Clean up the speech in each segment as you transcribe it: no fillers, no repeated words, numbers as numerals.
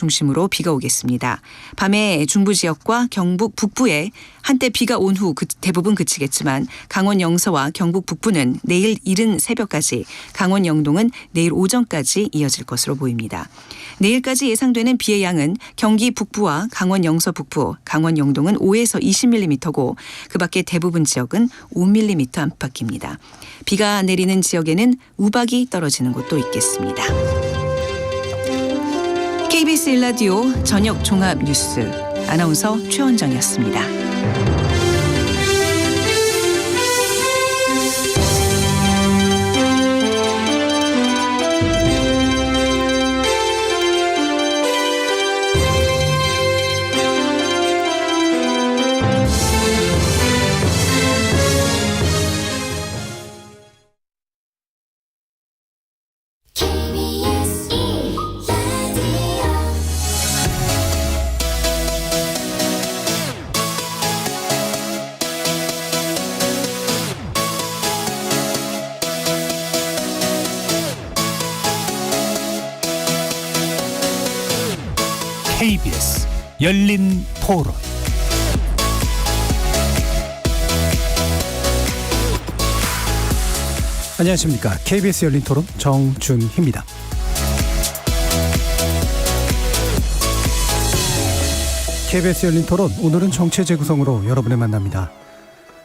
중심으로 비가 오겠습니다. 밤에 중부 지역과 경북 북부에 한때 비가 온 후 대부분 그치겠지만 강원 영서와 경북 북부는 내일 이른 새벽까지, 강원 영동은 내일 오전까지 이어질 것으로 보입니다. 내일까지 예상되는 비의 양은 경기 북부와 강원 영서 북부, 강원 영동은 5에서 20mm고 그 밖에 대부분 지역은 5mm 안팎입니다. 비가 내리는 지역에는 우박이 떨어지는 곳도 있겠습니다. KBS 1라디오 저녁 종합 뉴스 아나운서 최원정이었습니다. KBS 열린 토론. 안녕하십니까. KBS 열린 토론 정준희입니다. KBS 열린 토론, 오늘은 정체 재구성으로 여러분을 만납니다.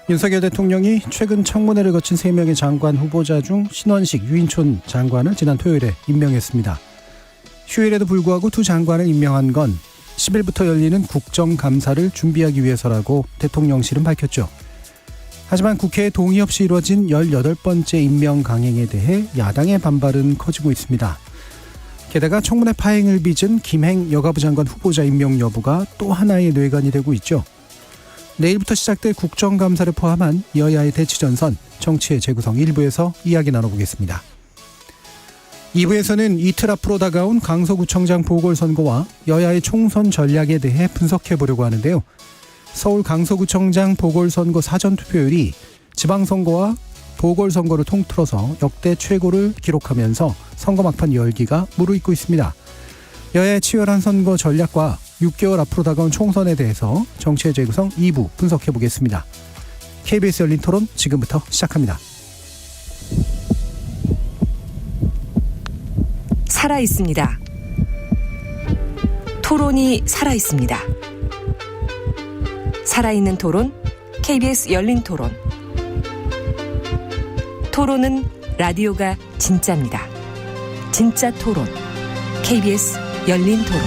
윤석열 대통령이 최근 청문회를 거친 3명의 장관 후보자 중 신원식, 유인촌 장관을 지난 토요일에 임명했습니다. 휴일에도 불구하고 두 장관을 임명한 건 10일부터 열리는 국정감사를 준비하기 위해서라고 대통령실은 밝혔죠. 하지만 국회의 동의 없이 이루어진 18번째 임명 강행에 대해 야당의 반발은 커지고 있습니다. 게다가 청문회 파행을 빚은 김행 여가부 장관 후보자 임명 여부가 또 하나의 뇌관이 되고 있죠. 내일부터 시작될 국정감사를 포함한 여야의 대치전선, 정치의 재구성 일부에서 이야기 나눠보겠습니다. 2부에서는 이틀 앞으로 다가온 강서구청장 보궐선거와 여야의 총선 전략에 대해 분석해보려고 하는데요. 서울 강서구청장 보궐선거 사전투표율이 지방선거와 보궐선거를 통틀어서 역대 최고를 기록하면서 선거 막판 열기가 무르익고 있습니다. 여야의 치열한 선거 전략과 6개월 앞으로 다가온 총선에 대해서 정치의 재구성 2부 분석해보겠습니다. KBS 열린 토론 지금부터 시작합니다. 살아있습니다. 토론이 살아있습니다. 살아있는 토론, KBS 열린 토론. 토론은 라디오가 진짜입니다. 진짜 토론, KBS 열린 토론.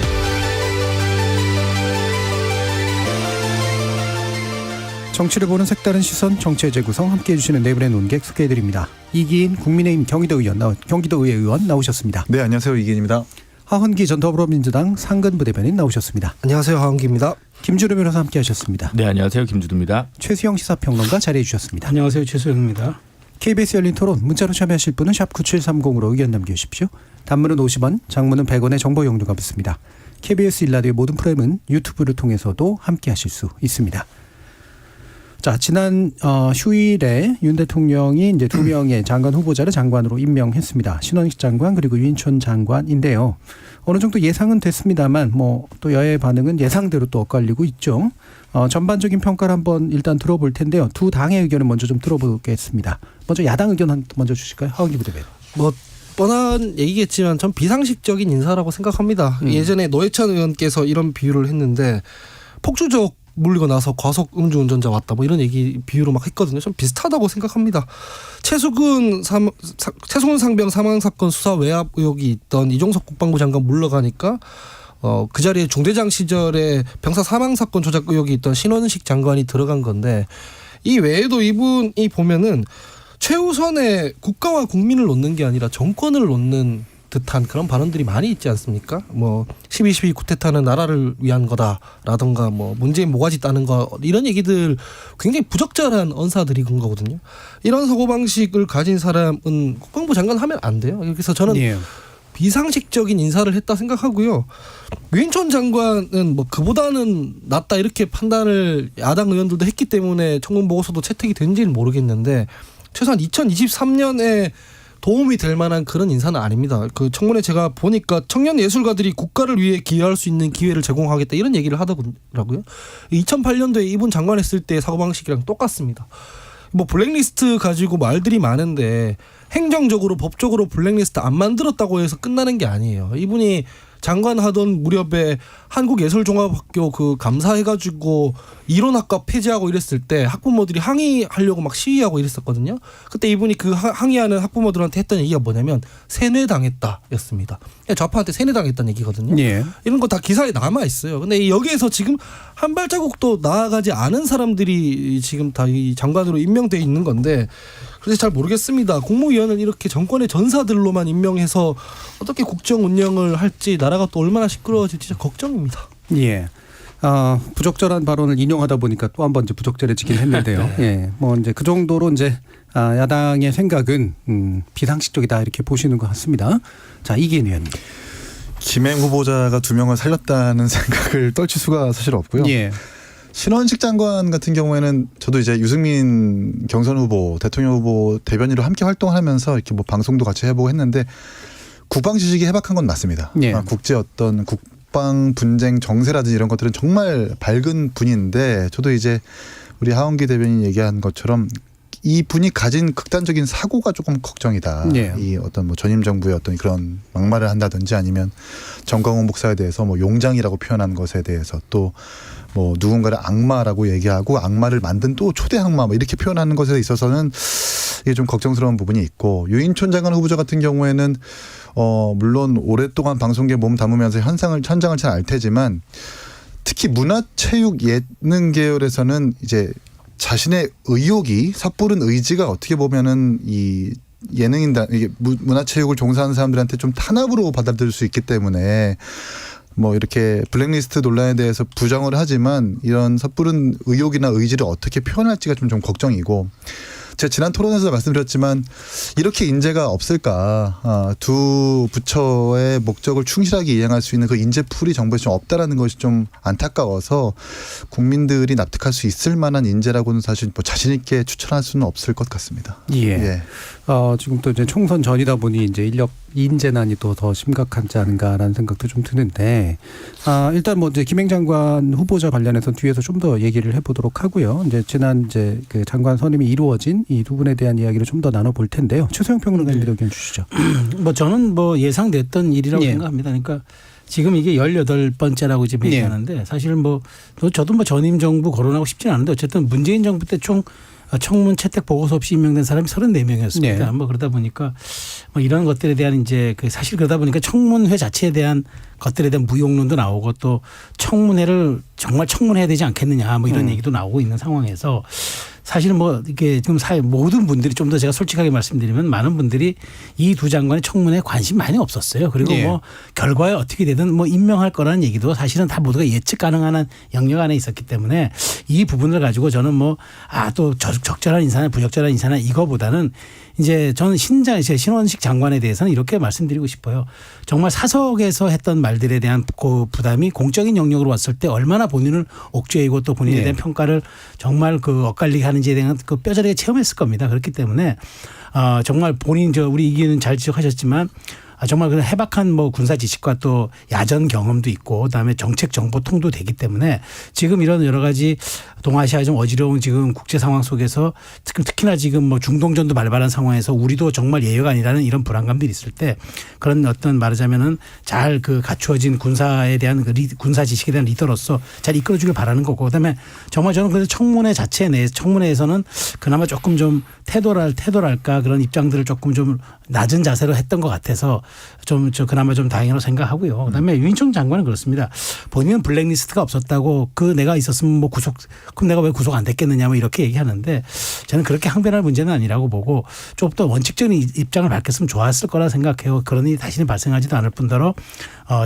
정치를 보는 색다른 시선, 정치의 재구성 함께해 주시는 네 분의 논객 소개해드립니다. 이기인 국민의힘 경기도의회 의원 나오셨습니다. 네, 안녕하세요. 이기인입니다. 하헌기 전 더불어민주당 상근부대변인 나오셨습니다. 안녕하세요. 하헌기입니다. 김주루 변호사 함께하셨습니다. 네, 안녕하세요. 김주두입니다. 최수영 시사평론가 자리해 주셨습니다. 안녕하세요. 최수영입니다. KBS 열린 토론 문자로 참여하실 분은 샵 9730으로 의견 남겨주십시오. 단문은 50원, 장문은 100원의 정보 용도가 붙습니다. KBS 1라디오 모든 프로그램은 유튜브를 통해서도 함께하실 수 있습니다. 자, 지난 휴일에 윤 대통령이 이제 두 명의 장관 후보자를 장관으로 임명했습니다. 신원식 장관 그리고 유인촌 장관인데요. 어느 정도 예상은 됐습니다만 또 여야의 반응은 예상대로 또 엇갈리고 있죠. 전반적인 평가를 한번 일단 들어볼 텐데요. 두 당의 의견을 먼저 좀 들어보겠습니다. 먼저 야당 의견 먼저 주실까요? 하헌기 부대변인. 뻔한 얘기겠지만 전 비상식적인 인사라고 생각합니다. 예전에 노회찬 의원께서 이런 비유를 했는데 폭주적 물리고 나서 과속 음주운전자 왔다 이런 얘기 비유로 막 했거든요. 좀 비슷하다고 생각합니다. 최수근 상병 사망 사건 수사 외압 의혹이 있던 이종석 국방부 장관 물러가니까 그 자리에 중대장 시절에 병사 사망 사건 조작 의혹이 있던 신원식 장관이 들어간 건데, 이 외에도 이분이 보면은 최우선의 국가와 국민을 놓는 게 아니라 정권을 놓는 듯한 그런 발언들이 많이 있지 않습니까? 12.12 쿠데타는 나라를 위한 거다라든가 문재인 모가지 따는 거, 이런 얘기들 굉장히 부적절한 언사들이 건 거거든요. 이런 사고방식을 가진 사람은 국방부 장관 하면 안 돼요. 그래서 저는 비상식적인 인사를 했다 생각하고요. 유인촌 장관은 그보다는 낫다 이렇게 판단을 야당 의원들도 했기 때문에 청문보고서도 채택이 된지는 모르겠는데, 최소한 2023년에 도움이 될 만한 그런 인사는 아닙니다. 그 청문회 제가 보니까 청년 예술가들이 국가를 위해 기여할 수 있는 기회를 제공하겠다 이런 얘기를 하더라고요. 2008년도에 이분 장관했을 때 사고방식이랑 똑같습니다. 뭐 블랙리스트 가지고 말들이 많은데 행정적으로 법적으로 블랙리스트 안 만들었다고 해서 끝나는 게 아니에요. 이분이 장관 하던 무렵에 한국예술종합학교 그 감사해가지고 이론학과 폐지하고 이랬을 때 학부모들이 항의하려고 막 시위하고 이랬었거든요. 그때 이분이 그 항의하는 학부모들한테 했던 얘기가 뭐냐면 세뇌당했다였습니다. 좌파한테 세뇌당했다는 얘기거든요. 예. 이런 거 다 기사에 남아 있어요. 근데 여기에서 지금 한 발자국도 나아가지 않은 사람들이 지금 다 이 장관으로 임명돼 있는 건데 그래서 잘 모르겠습니다. 국무위원을 이렇게 정권의 전사들로만 임명해서 어떻게 국정 운영을 할지 나라가 또 얼마나 시끄러워질지 진짜 걱정입니다. 예. 부적절한 발언을 인용하다 보니까 또 한 번 이제 부적절해지긴 했는데요. 네. 예. 뭐 이제 그 정도로 이제 야당의 생각은 비상식적이다 이렇게 보시는 것 같습니다. 자, 이기인 의원님. 김행 후보자가 2명을 살렸다는 생각을 떨칠 수가 사실 없고요. 예. 신원식 장관 같은 경우에는 저도 이제 유승민 경선 후보, 대통령 후보 대변인으로 함께 활동하면서 이렇게 뭐 방송도 같이 해보고 했는데 국방 지식이 해박한 건 맞습니다. 예. 국제 어떤 국방 분쟁 정세라든지 이런 것들은 정말 밝은 분인데 저도 이제 우리 하원기 대변인이 얘기한 것처럼 이 분이 가진 극단적인 사고가 조금 걱정이다. 예. 이 어떤 뭐 전임 정부의 어떤 그런 막말을 한다든지 아니면 정광훈 목사에 대해서 뭐 용장이라고 표현한 것에 대해서 또 뭐 누군가를 악마라고 얘기하고 악마를 만든 또 초대 악마 뭐 이렇게 표현하는 것에 있어서는 이게 좀 걱정스러운 부분이 있고 유인촌 장관 후보자 같은 경우에는 물론 오랫동안 방송계에 몸 담으면서 현장을 잘 알 테지만 특히 문화체육 예능 계열에서는 이제 자신의 의욕이 섣부른 의지가 어떻게 보면은 이 예능인단 이게 문화체육을 종사하는 사람들한테 좀 탄압으로 받아들일 수 있기 때문에 뭐 이렇게 블랙리스트 논란에 대해서 부정을 하지만 이런 섣부른 의욕이나 의지를 어떻게 표현할지가 좀 걱정이고 제가 지난 토론에서 말씀드렸지만 이렇게 인재가 없을까 두 부처의 목적을 충실하게 이행할 수 있는 그 인재풀이 정부에 좀 없다라는 것이 좀 안타까워서 국민들이 납득할 수 있을 만한 인재라고는 사실 뭐 자신 있게 추천할 수는 없을 것 같습니다. 예. 예. 지금 또 이제 총선 전이다 보니 이제 인력 인재난이 또 더 심각하지 않은가라는 생각도 좀 드는데 일단 뭐 이제 김행 장관 후보자 관련해서 뒤에서 좀 더 얘기를 해보도록 하고요. 이제 지난 이제 그 장관 선임이 이루어진 이 두 분에 대한 이야기를 좀 더 나눠볼 텐데요. 최소영 평론가님들 의견 주시죠. 뭐 저는 뭐 예상됐던 일이라고 예. 생각합니다. 그러니까 지금 이게 18번째라고 지금 예. 얘기하는데 사실 뭐 저도 뭐 전임 정부 거론하고 싶지는 않은데 어쨌든 문재인 정부 때 총 청문 채택 보고서 없이 임명된 사람이 34명이었습니다. 네. 뭐 그러다 보니까 뭐 이런 것들에 대한 이제 그 사실 그러다 보니까 청문회 자체에 대한 것들에 대한 무용론도 나오고 또 청문회를 정말 청문해야 되지 않겠느냐 뭐 이런 얘기도 나오고 있는 상황에서 사실 뭐 이게 지금 모든 분들이 좀 더 제가 솔직하게 말씀드리면 많은 분들이 이 두 장관의 청문회에 관심 많이 없었어요. 그리고 예. 뭐 결과에 어떻게 되든 뭐 임명할 거라는 얘기도 사실은 다 모두가 예측 가능한 영역 안에 있었기 때문에 이 부분을 가지고 저는 뭐 또 적절한 인사나 부적절한 인사나 이거보다는 이제 저는 신원식 장관에 대해서는 이렇게 말씀드리고 싶어요. 정말 사석에서 했던 말들에 대한 그 부담이 공적인 영역으로 왔을 때 얼마나 본인을 옥죄이고 또 본인에 대한 평가를 정말 그 엇갈리게 하는지에 대한 그 뼈저리게 체험했을 겁니다. 그렇기 때문에 정말 본인 우리 이기는 잘 지적하셨지만 정말 그런 해박한 뭐 군사 지식과 또 야전 경험도 있고 그다음에 정책 정보 통도 되기 때문에 지금 이런 여러 가지 동아시아 좀 어지러운 지금 국제 상황 속에서 특히나 지금 뭐 중동전도 발발한 상황에서 우리도 정말 예외가 아니라는 이런 불안감들이 있을 때 그런 어떤 말하자면은 잘 그 갖추어진 군사에 대한 그 군사 지식에 대한 리더로서 잘 이끌어주길 바라는 거고 그다음에 정말 저는 그래서 청문회 자체 내 청문회에서는 그나마 조금 좀 태도랄까 그런 입장들을 조금 좀 낮은 자세로 했던 것 같아서 좀 그나마 좀 다행이라고 생각하고요. 그다음에 유인촌 장관은 그렇습니다. 본인은 블랙리스트가 없었다고 내가 있었으면 뭐 그럼 내가 왜 구속 안 됐겠느냐 뭐 이렇게 얘기하는데 저는 그렇게 항변할 문제는 아니라고 보고 좀 더 원칙적인 입장을 밝혔으면 좋았을 거라 생각해요. 그런 일이 다시는 발생하지도 않을 뿐더러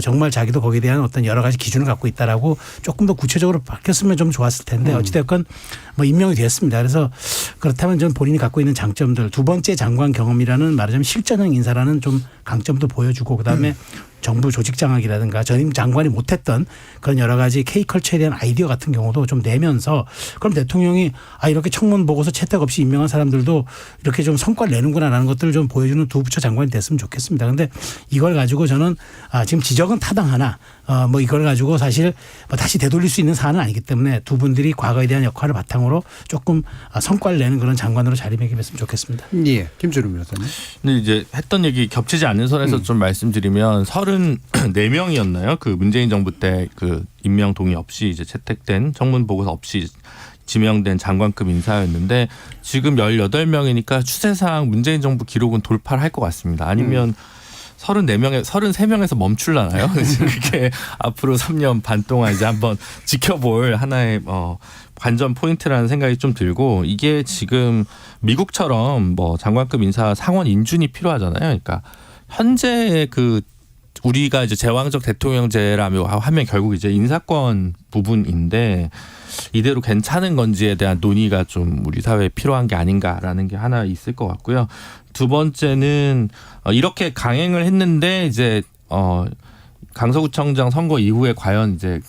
정말 자기도 거기에 대한 어떤 여러 가지 기준을 갖고 있다라고 조금 더 구체적으로 밝혔으면 좀 좋았을 텐데 어찌됐건 뭐 임명이 됐습니다. 그래서 그렇다면 저는 본인이 갖고 있는 장점들 두 번째 장관 경험이라는 말하자면 실전형 인사라는 좀 강점도 보여주고 그다음에 정부 조직 장악이라든가 전임 장관이 못했던 그런 여러 가지 K컬처에 대한 아이디어 같은 경우도 좀 내면서 그럼 대통령이 이렇게 청문 보고서 채택 없이 임명한 사람들도 이렇게 좀 성과를 내는구나라는 것들을 좀 보여주는 두 부처 장관이 됐으면 좋겠습니다. 그런데 이걸 가지고 저는 지금 지적은 타당하나 뭐 이걸 가지고 사실 뭐 다시 되돌릴 수 있는 사안은 아니기 때문에 두 분들이 과거에 대한 역할을 바탕으로 조금 성과를 내는 그런 장관으로 자리매김했으면 좋겠습니다. 예, 김준우 변호사님. 근데 이제 했던 얘기 겹치지 않는 선에서 좀 말씀드리면 34명이었나요? 그 문재인 정부 때 그 임명 동의 없이 이제 채택된 청문 보고서 없이 지명된 장관급 인사였는데 지금 18명이니까 추세상 문재인 정부 기록은 돌파를 할 것 같습니다. 아니면 33명에서 멈출라나요? 그게 앞으로 3년 반 동안 이제 한번 지켜볼 하나의 관전 포인트라는 생각이 좀 들고, 이게 지금 미국처럼 뭐 장관급 인사 상원 인준이 필요하잖아요. 그러니까 현재 그 우리가 이제 제왕적 대통령제라며 하면 결국 이제 인사권 부분인데 이대로 괜찮은 건지에 대한 논의가 좀 우리 사회에 필요한 게 아닌가라는 게 하나 있을 것 같고요. 두 번째는 이렇게 강행을 했는데 이제 강서구청장 선거 이후에 과연 이제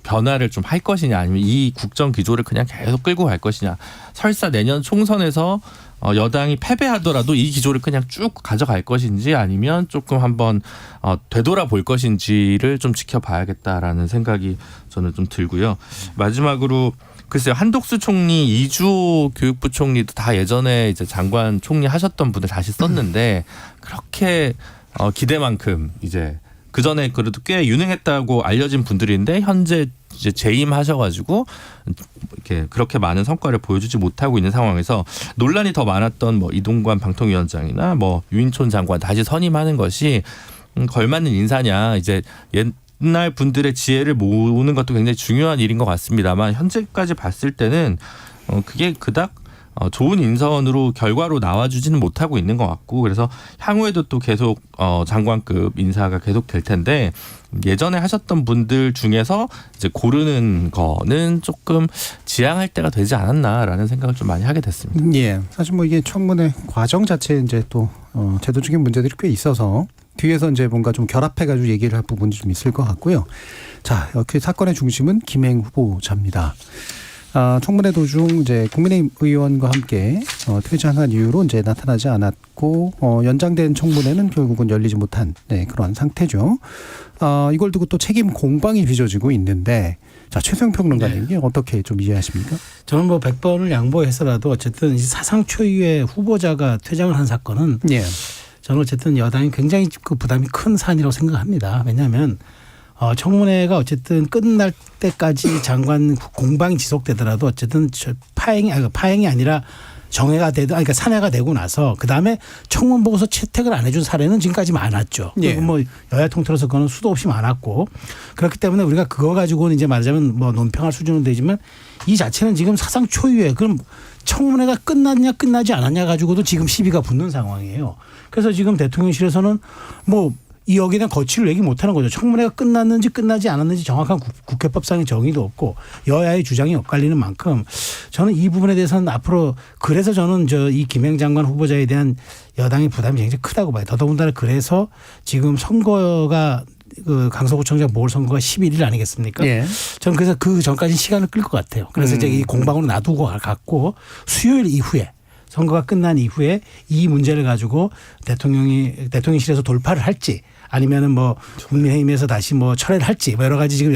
변화를 좀 할 것이냐, 아니면 이 국정 기조를 그냥 계속 끌고 갈 것이냐. 설사 내년 총선에서 여당이 패배하더라도 이 기조를 그냥 쭉 가져갈 것인지, 아니면 조금 한번 되돌아볼 것인지를 좀 지켜봐야겠다라는 생각이 저는 좀 들고요. 마지막으로 글쎄요, 한독수 총리, 이주호 교육부 총리도 다 예전에 이제 장관 총리 하셨던 분을 다시 썼는데 그렇게 기대만큼 이제 그 전에 그래도 꽤 유능했다고 알려진 분들인데 현재 이제 재임하셔가지고 이렇게 그렇게 많은 성과를 보여주지 못하고 있는 상황에서 논란이 더 많았던 뭐 이동관 방통위원장이나 뭐 유인촌 장관 다시 선임하는 것이 걸맞는 인사냐, 이제 옛날 분들의 지혜를 모으는 것도 굉장히 중요한 일인 것 같습니다만 현재까지 봤을 때는 그게 그닥 좋은 인선으로 결과로 나와주지는 못하고 있는 것 같고, 그래서 향후에도 또 계속 장관급 인사가 계속 될 텐데 예전에 하셨던 분들 중에서 이제 고르는 거는 조금 지양할 때가 되지 않았나라는 생각을 좀 많이 하게 됐습니다. 예, 사실 뭐 이게 청문회 과정 자체에 이제 또 제도적인 문제들이 꽤 있어서 뒤에서 이제 뭔가 좀 결합해가지고 얘기를 할 부분이 좀 있을 것 같고요. 자, 이렇게 사건의 중심은 김행 후보자입니다. 청문회 도중 이제 국민의힘 의원과 함께 퇴장한 이유로 이제 나타나지 않았고 연장된 청문회는 결국은 열리지 못한 그런 상태죠. 이걸 두고 또 책임 공방이 빚어지고 있는데, 자, 최소영 평론가님 이게 어떻게 좀 이해하십니까? 저는 뭐 100번을 양보해서라도 어쨌든 사상 초유의 후보자가 퇴장을 한 사건은 저는 어쨌든 여당이 굉장히 그 부담이 큰 사안이라고 생각합니다. 왜냐하면 청문회가 어쨌든 끝날 때까지 장관 공방이 지속되더라도 어쨌든 파행이 아니라 정회가 되든, 그러니까 산회가 되고 나서 그 다음에 청문 보고서 채택을 안 해준 사례는 지금까지 많았죠. 예. 그리고 뭐 여야 통틀어서 그거는 수도 없이 많았고, 그렇기 때문에 우리가 그거 가지고는 이제 말하자면 뭐 논평할 수준은 되지만 이 자체는 지금 사상 초유의, 그럼 청문회가 끝났냐 끝나지 않았냐 가지고도 지금 시비가 붙는 상황이에요. 그래서 지금 대통령실에서는 뭐 이 여기에 대한 거취를 얘기 못하는 거죠. 청문회가 끝났는지 끝나지 않았는지 정확한 국회법상의 정의도 없고 여야의 주장이 엇갈리는 만큼 저는 이 부분에 대해서는 앞으로, 그래서 저는 이 김행 장관 후보자에 대한 여당의 부담이 굉장히 크다고 봐요. 더더군다나 그래서 지금 선거가 그 강서구청장 보궐선거가 11일 아니겠습니까? 예. 저는 그래서 그 전까지 시간을 끌 것 같아요. 그래서 이제 이 공방으로 놔두고 갔고 수요일 이후에, 선거가 끝난 이후에 이 문제를 가지고 대통령실에서 돌파를 할지, 아니면은 뭐 국민의힘에서 다시 뭐 철회를 할지, 뭐 여러 가지 지금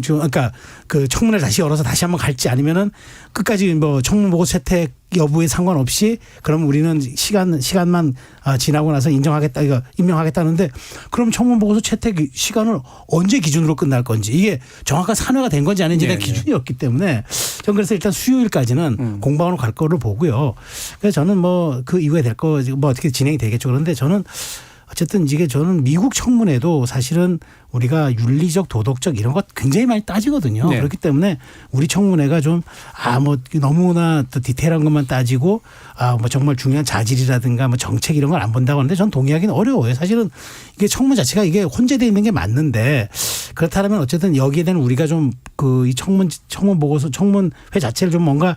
그러니까 그 청문회를 다시 열어서 다시 한번 갈지, 아니면은 끝까지 뭐 청문 보고 채택 여부에 상관없이 그럼 우리는 시간만 지나고 나서 임명하겠다는데, 그럼 청문 보고서 채택 시간을 언제 기준으로 끝날 건지, 이게 정확한 산회가 된 건지 아닌지에 대한 기준이 없기 때문에 저는 그래서 일단 수요일까지는 공방으로 갈 거를 보고요. 그래서 저는 뭐 그 이후에 될 거 뭐 어떻게 진행이 되겠죠. 그런데 저는 어쨌든 이게 저는 미국 청문회도 사실은 우리가 윤리적, 도덕적 이런 것 굉장히 많이 따지거든요. 네. 그렇기 때문에 우리 청문회가 좀 뭐 너무나 또 디테일한 것만 따지고 뭐 정말 중요한 자질이라든가 뭐 정책 이런 걸 안 본다고 하는데 전 동의하기는 어려워요. 사실은 이게 청문 자체가 이게 혼재되어 있는 게 맞는데, 그렇다면 어쨌든 여기에 대한 우리가 좀 그 이 청문 보고서 청문회 자체를 좀 뭔가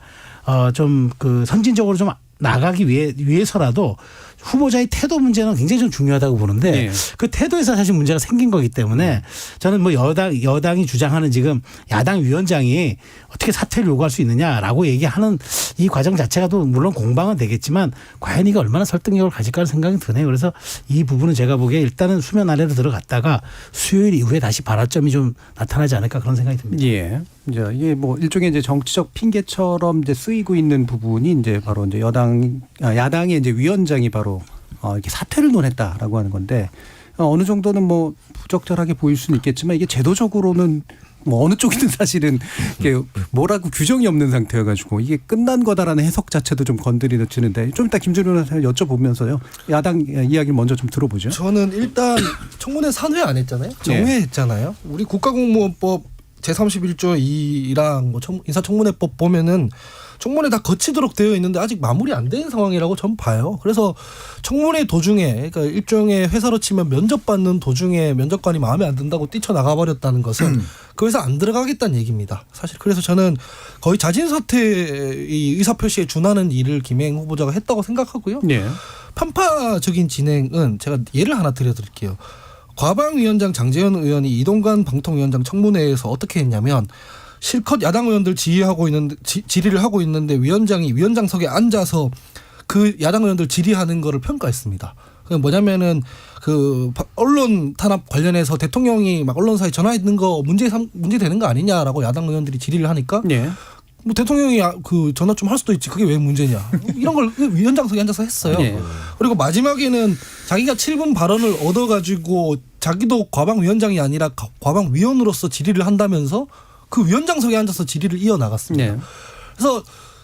좀 그 선진적으로 좀 나가기 위해서라도 후보자의 태도 문제는 굉장히 좀 중요하다고 보는데 예. 그 태도에서 사실 문제가 생긴 거기 때문에 저는 뭐 여당이 주장하는 지금 야당 위원장이 어떻게 사퇴를 요구할 수 있느냐라고 얘기하는 이 과정 자체가 또 물론 공방은 되겠지만 과연 이게 얼마나 설득력을 가질까 하는 생각이 드네요. 그래서 이 부분은 제가 보기에 일단은 수면 아래로 들어갔다가 수요일 이후에 다시 발화점이 좀 나타나지 않을까 그런 생각이 듭니다. 예. 이제 이게 뭐 일종의 이제 정치적 핑계처럼 이제 쓰이고 있는 부분이 이제 바로 이제 야당의 이제 위원장이 바로 이렇게 사퇴를 논했다라고 하는 건데 어느 정도는 뭐 부적절하게 보일 수는 있겠지만 이게 제도적으로는 뭐 어느 쪽이든 사실은 이게 뭐라고 규정이 없는 상태여가지고 이게 끝난 거다라는 해석 자체도 좀 건드리는데 좀 이따 김준호 변호사 여쭤보면서요 야당 이야기를 먼저 좀 들어보죠. 저는 일단 청문회 산회 안 했잖아요. 정회했잖아요. 우리 국가공무원법 제31조 2랑 뭐 인사청문회법 보면은 청문회 다 거치도록 되어 있는데 아직 마무리 안 된 상황이라고 전 봐요. 그래서 청문회 도중에 그러니까 일종의 회사로 치면 면접받는 도중에 면접관이 마음에 안 든다고 뛰쳐나가 버렸다는 것은 그 회사 안 들어가겠다는 얘기입니다. 사실 그래서 저는 거의 자진사퇴의 의사표시에 준하는 일을 김행 후보자가 했다고 생각하고요. 예. 편파적인 진행은 제가 예를 하나 드릴게요. 과방위원장 장제현 의원이 이동관 방통위원장 청문회에서 어떻게 했냐면 실컷 야당 의원들 질의를 하고 있는데 위원장이 위원장석에 앉아서 그 야당 의원들 질의하는 거를 평가했습니다. 그 뭐냐면은 그 언론 탄압 관련해서 대통령이 막 언론사에 전화했는 거 문제 되는 거 아니냐라고 야당 의원들이 질의를 하니까 예. 뭐 대통령이 그 전화 좀 할 수도 있지 그게 왜 문제냐 이런 걸 위원장석에 앉아서 했어요. 예. 그리고 마지막에는 자기가 7분 발언을 얻어가지고 자기도 과방위원장이 아니라 과방위원으로서 질의를 한다면서 그 위원장석에 앉아서 질의를 이어나갔습니다. 예. 그래서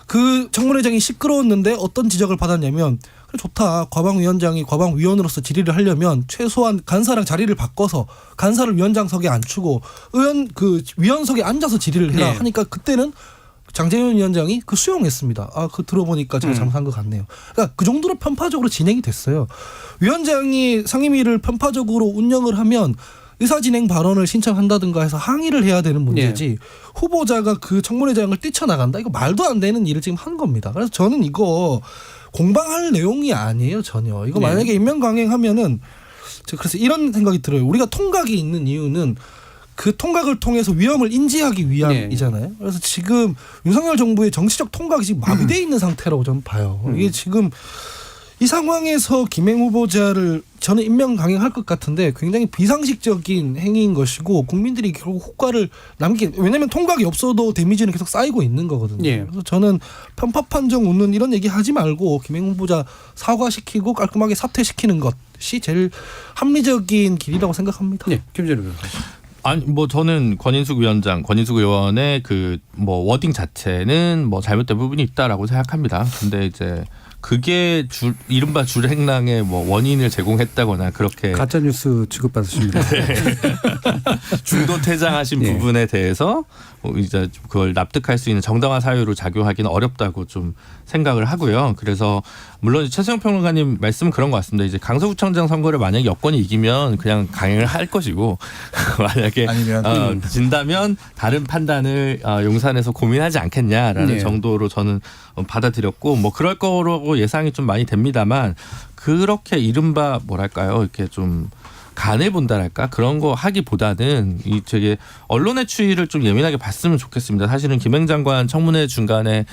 그 청문회장이 시끄러웠는데 어떤 지적을 받았냐면 그래 좋다. 과방위원장이 과방위원으로서 질의를 하려면 최소한 간사랑 자리를 바꿔서 간사를 위원장석에 앉추고 위원석에 앉아서 질의를 해라 하니까 그때는 장제현 위원장이 그 수용했습니다. 그 들어보니까 제가 잘못한 것 같네요. 그러니까 그 정도로 편파적으로 진행이 됐어요. 위원장이 상임위를 편파적으로 운영을 하면 의사진행 발언을 신청한다든가 해서 항의를 해야 되는 문제지 후보자가 그 청문회장을 뛰쳐나간다? 이거 말도 안 되는 일을 지금 한 겁니다. 그래서 저는 이거 공방할 내용이 아니에요. 전혀. 이거 만약에 임명 강행하면은 그래서 이런 생각이 들어요. 우리가 통각이 있는 이유는 그 통각을 통해서 위험을 인지하기 위함이잖아요. 그래서 지금 윤석열 정부의 정치적 통각이 지금 마비되어 있는 상태라고 저는 봐요. 이게 지금 이 상황에서 김행 후보자를 저는 임명 강행할 것 같은데 굉장히 비상식적인 행위인 것이고 국민들이 결국 효과를 왜냐하면 통각이 없어도 데미지는 계속 쌓이고 있는 거거든요. 예. 그래서 저는 편파 판정 웃는 이런 얘기 하지 말고 김행 후보자 사과시키고 깔끔하게 사퇴시키는 것이 제일 합리적인 길이라고 생각합니다. 네, 김준호 변호사. 아니 뭐 저는 권인숙 의원의 그 뭐 워딩 자체는 뭐 잘못된 부분이 있다라고 생각합니다. 근데 이제 그게 이른바 줄행랑의 뭐 원인을 제공했다거나 그렇게 가짜 뉴스 취급받으십니다. 중도 퇴장하신 부분에 대해서 이제 그걸 납득할 수 있는 정당한 사유로 작용하기는 어렵다고 좀 생각을 하고요. 그래서 물론 최수영 평론가님 말씀은 그런 것 같습니다. 이제 강서구청장 선거를 만약에 여권이 이기면 그냥 강행을 할 것이고 만약에 아니면 진다면 다른 판단을 용산에서 고민하지 않겠냐라는 정도로 저는 받아들였고 뭐 그럴 거라고 예상이 좀 많이 됩니다만 그렇게 이른바 뭐랄까요 이렇게 좀 간을 본다랄까 그런 거 하기보다는 이 되게 언론의 추이를 좀 예민하게 봤으면 좋겠습니다. 사실은 김행 장관 청문회 중간에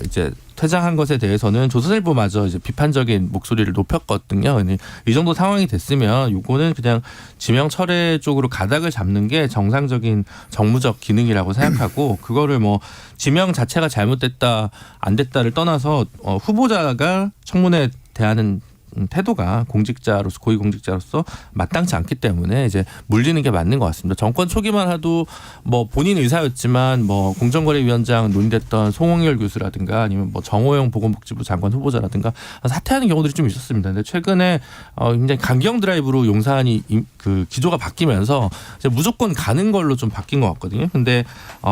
이제 퇴장한 것에 대해서는 조선일보마저 이제 비판적인 목소리를 높였거든요. 이 정도 상황이 됐으면 이거는 그냥 지명 철회 쪽으로 가닥을 잡는 게 정상적인 정무적 기능이라고 생각하고 그거를 뭐 지명 자체가 잘못됐다 안 됐다를 떠나서 후보자가 청문회 대하는 태도가 공직자로서 고위공직자로서 마땅치 않기 때문에 이제 물리는 게 맞는 것 같습니다. 정권 초기만 해도 뭐 본인 의사였지만 뭐 공정거래위원장 논의됐던 송홍열 교수라든가 아니면 뭐 정호영 보건복지부 장관 후보자라든가 사퇴하는 경우들이 좀 있었습니다. 근데 최근에 굉장히 강경 드라이브로 용산이 그 기조가 바뀌면서 이제 무조건 가는 걸로 좀 바뀐 것 같거든요. 근데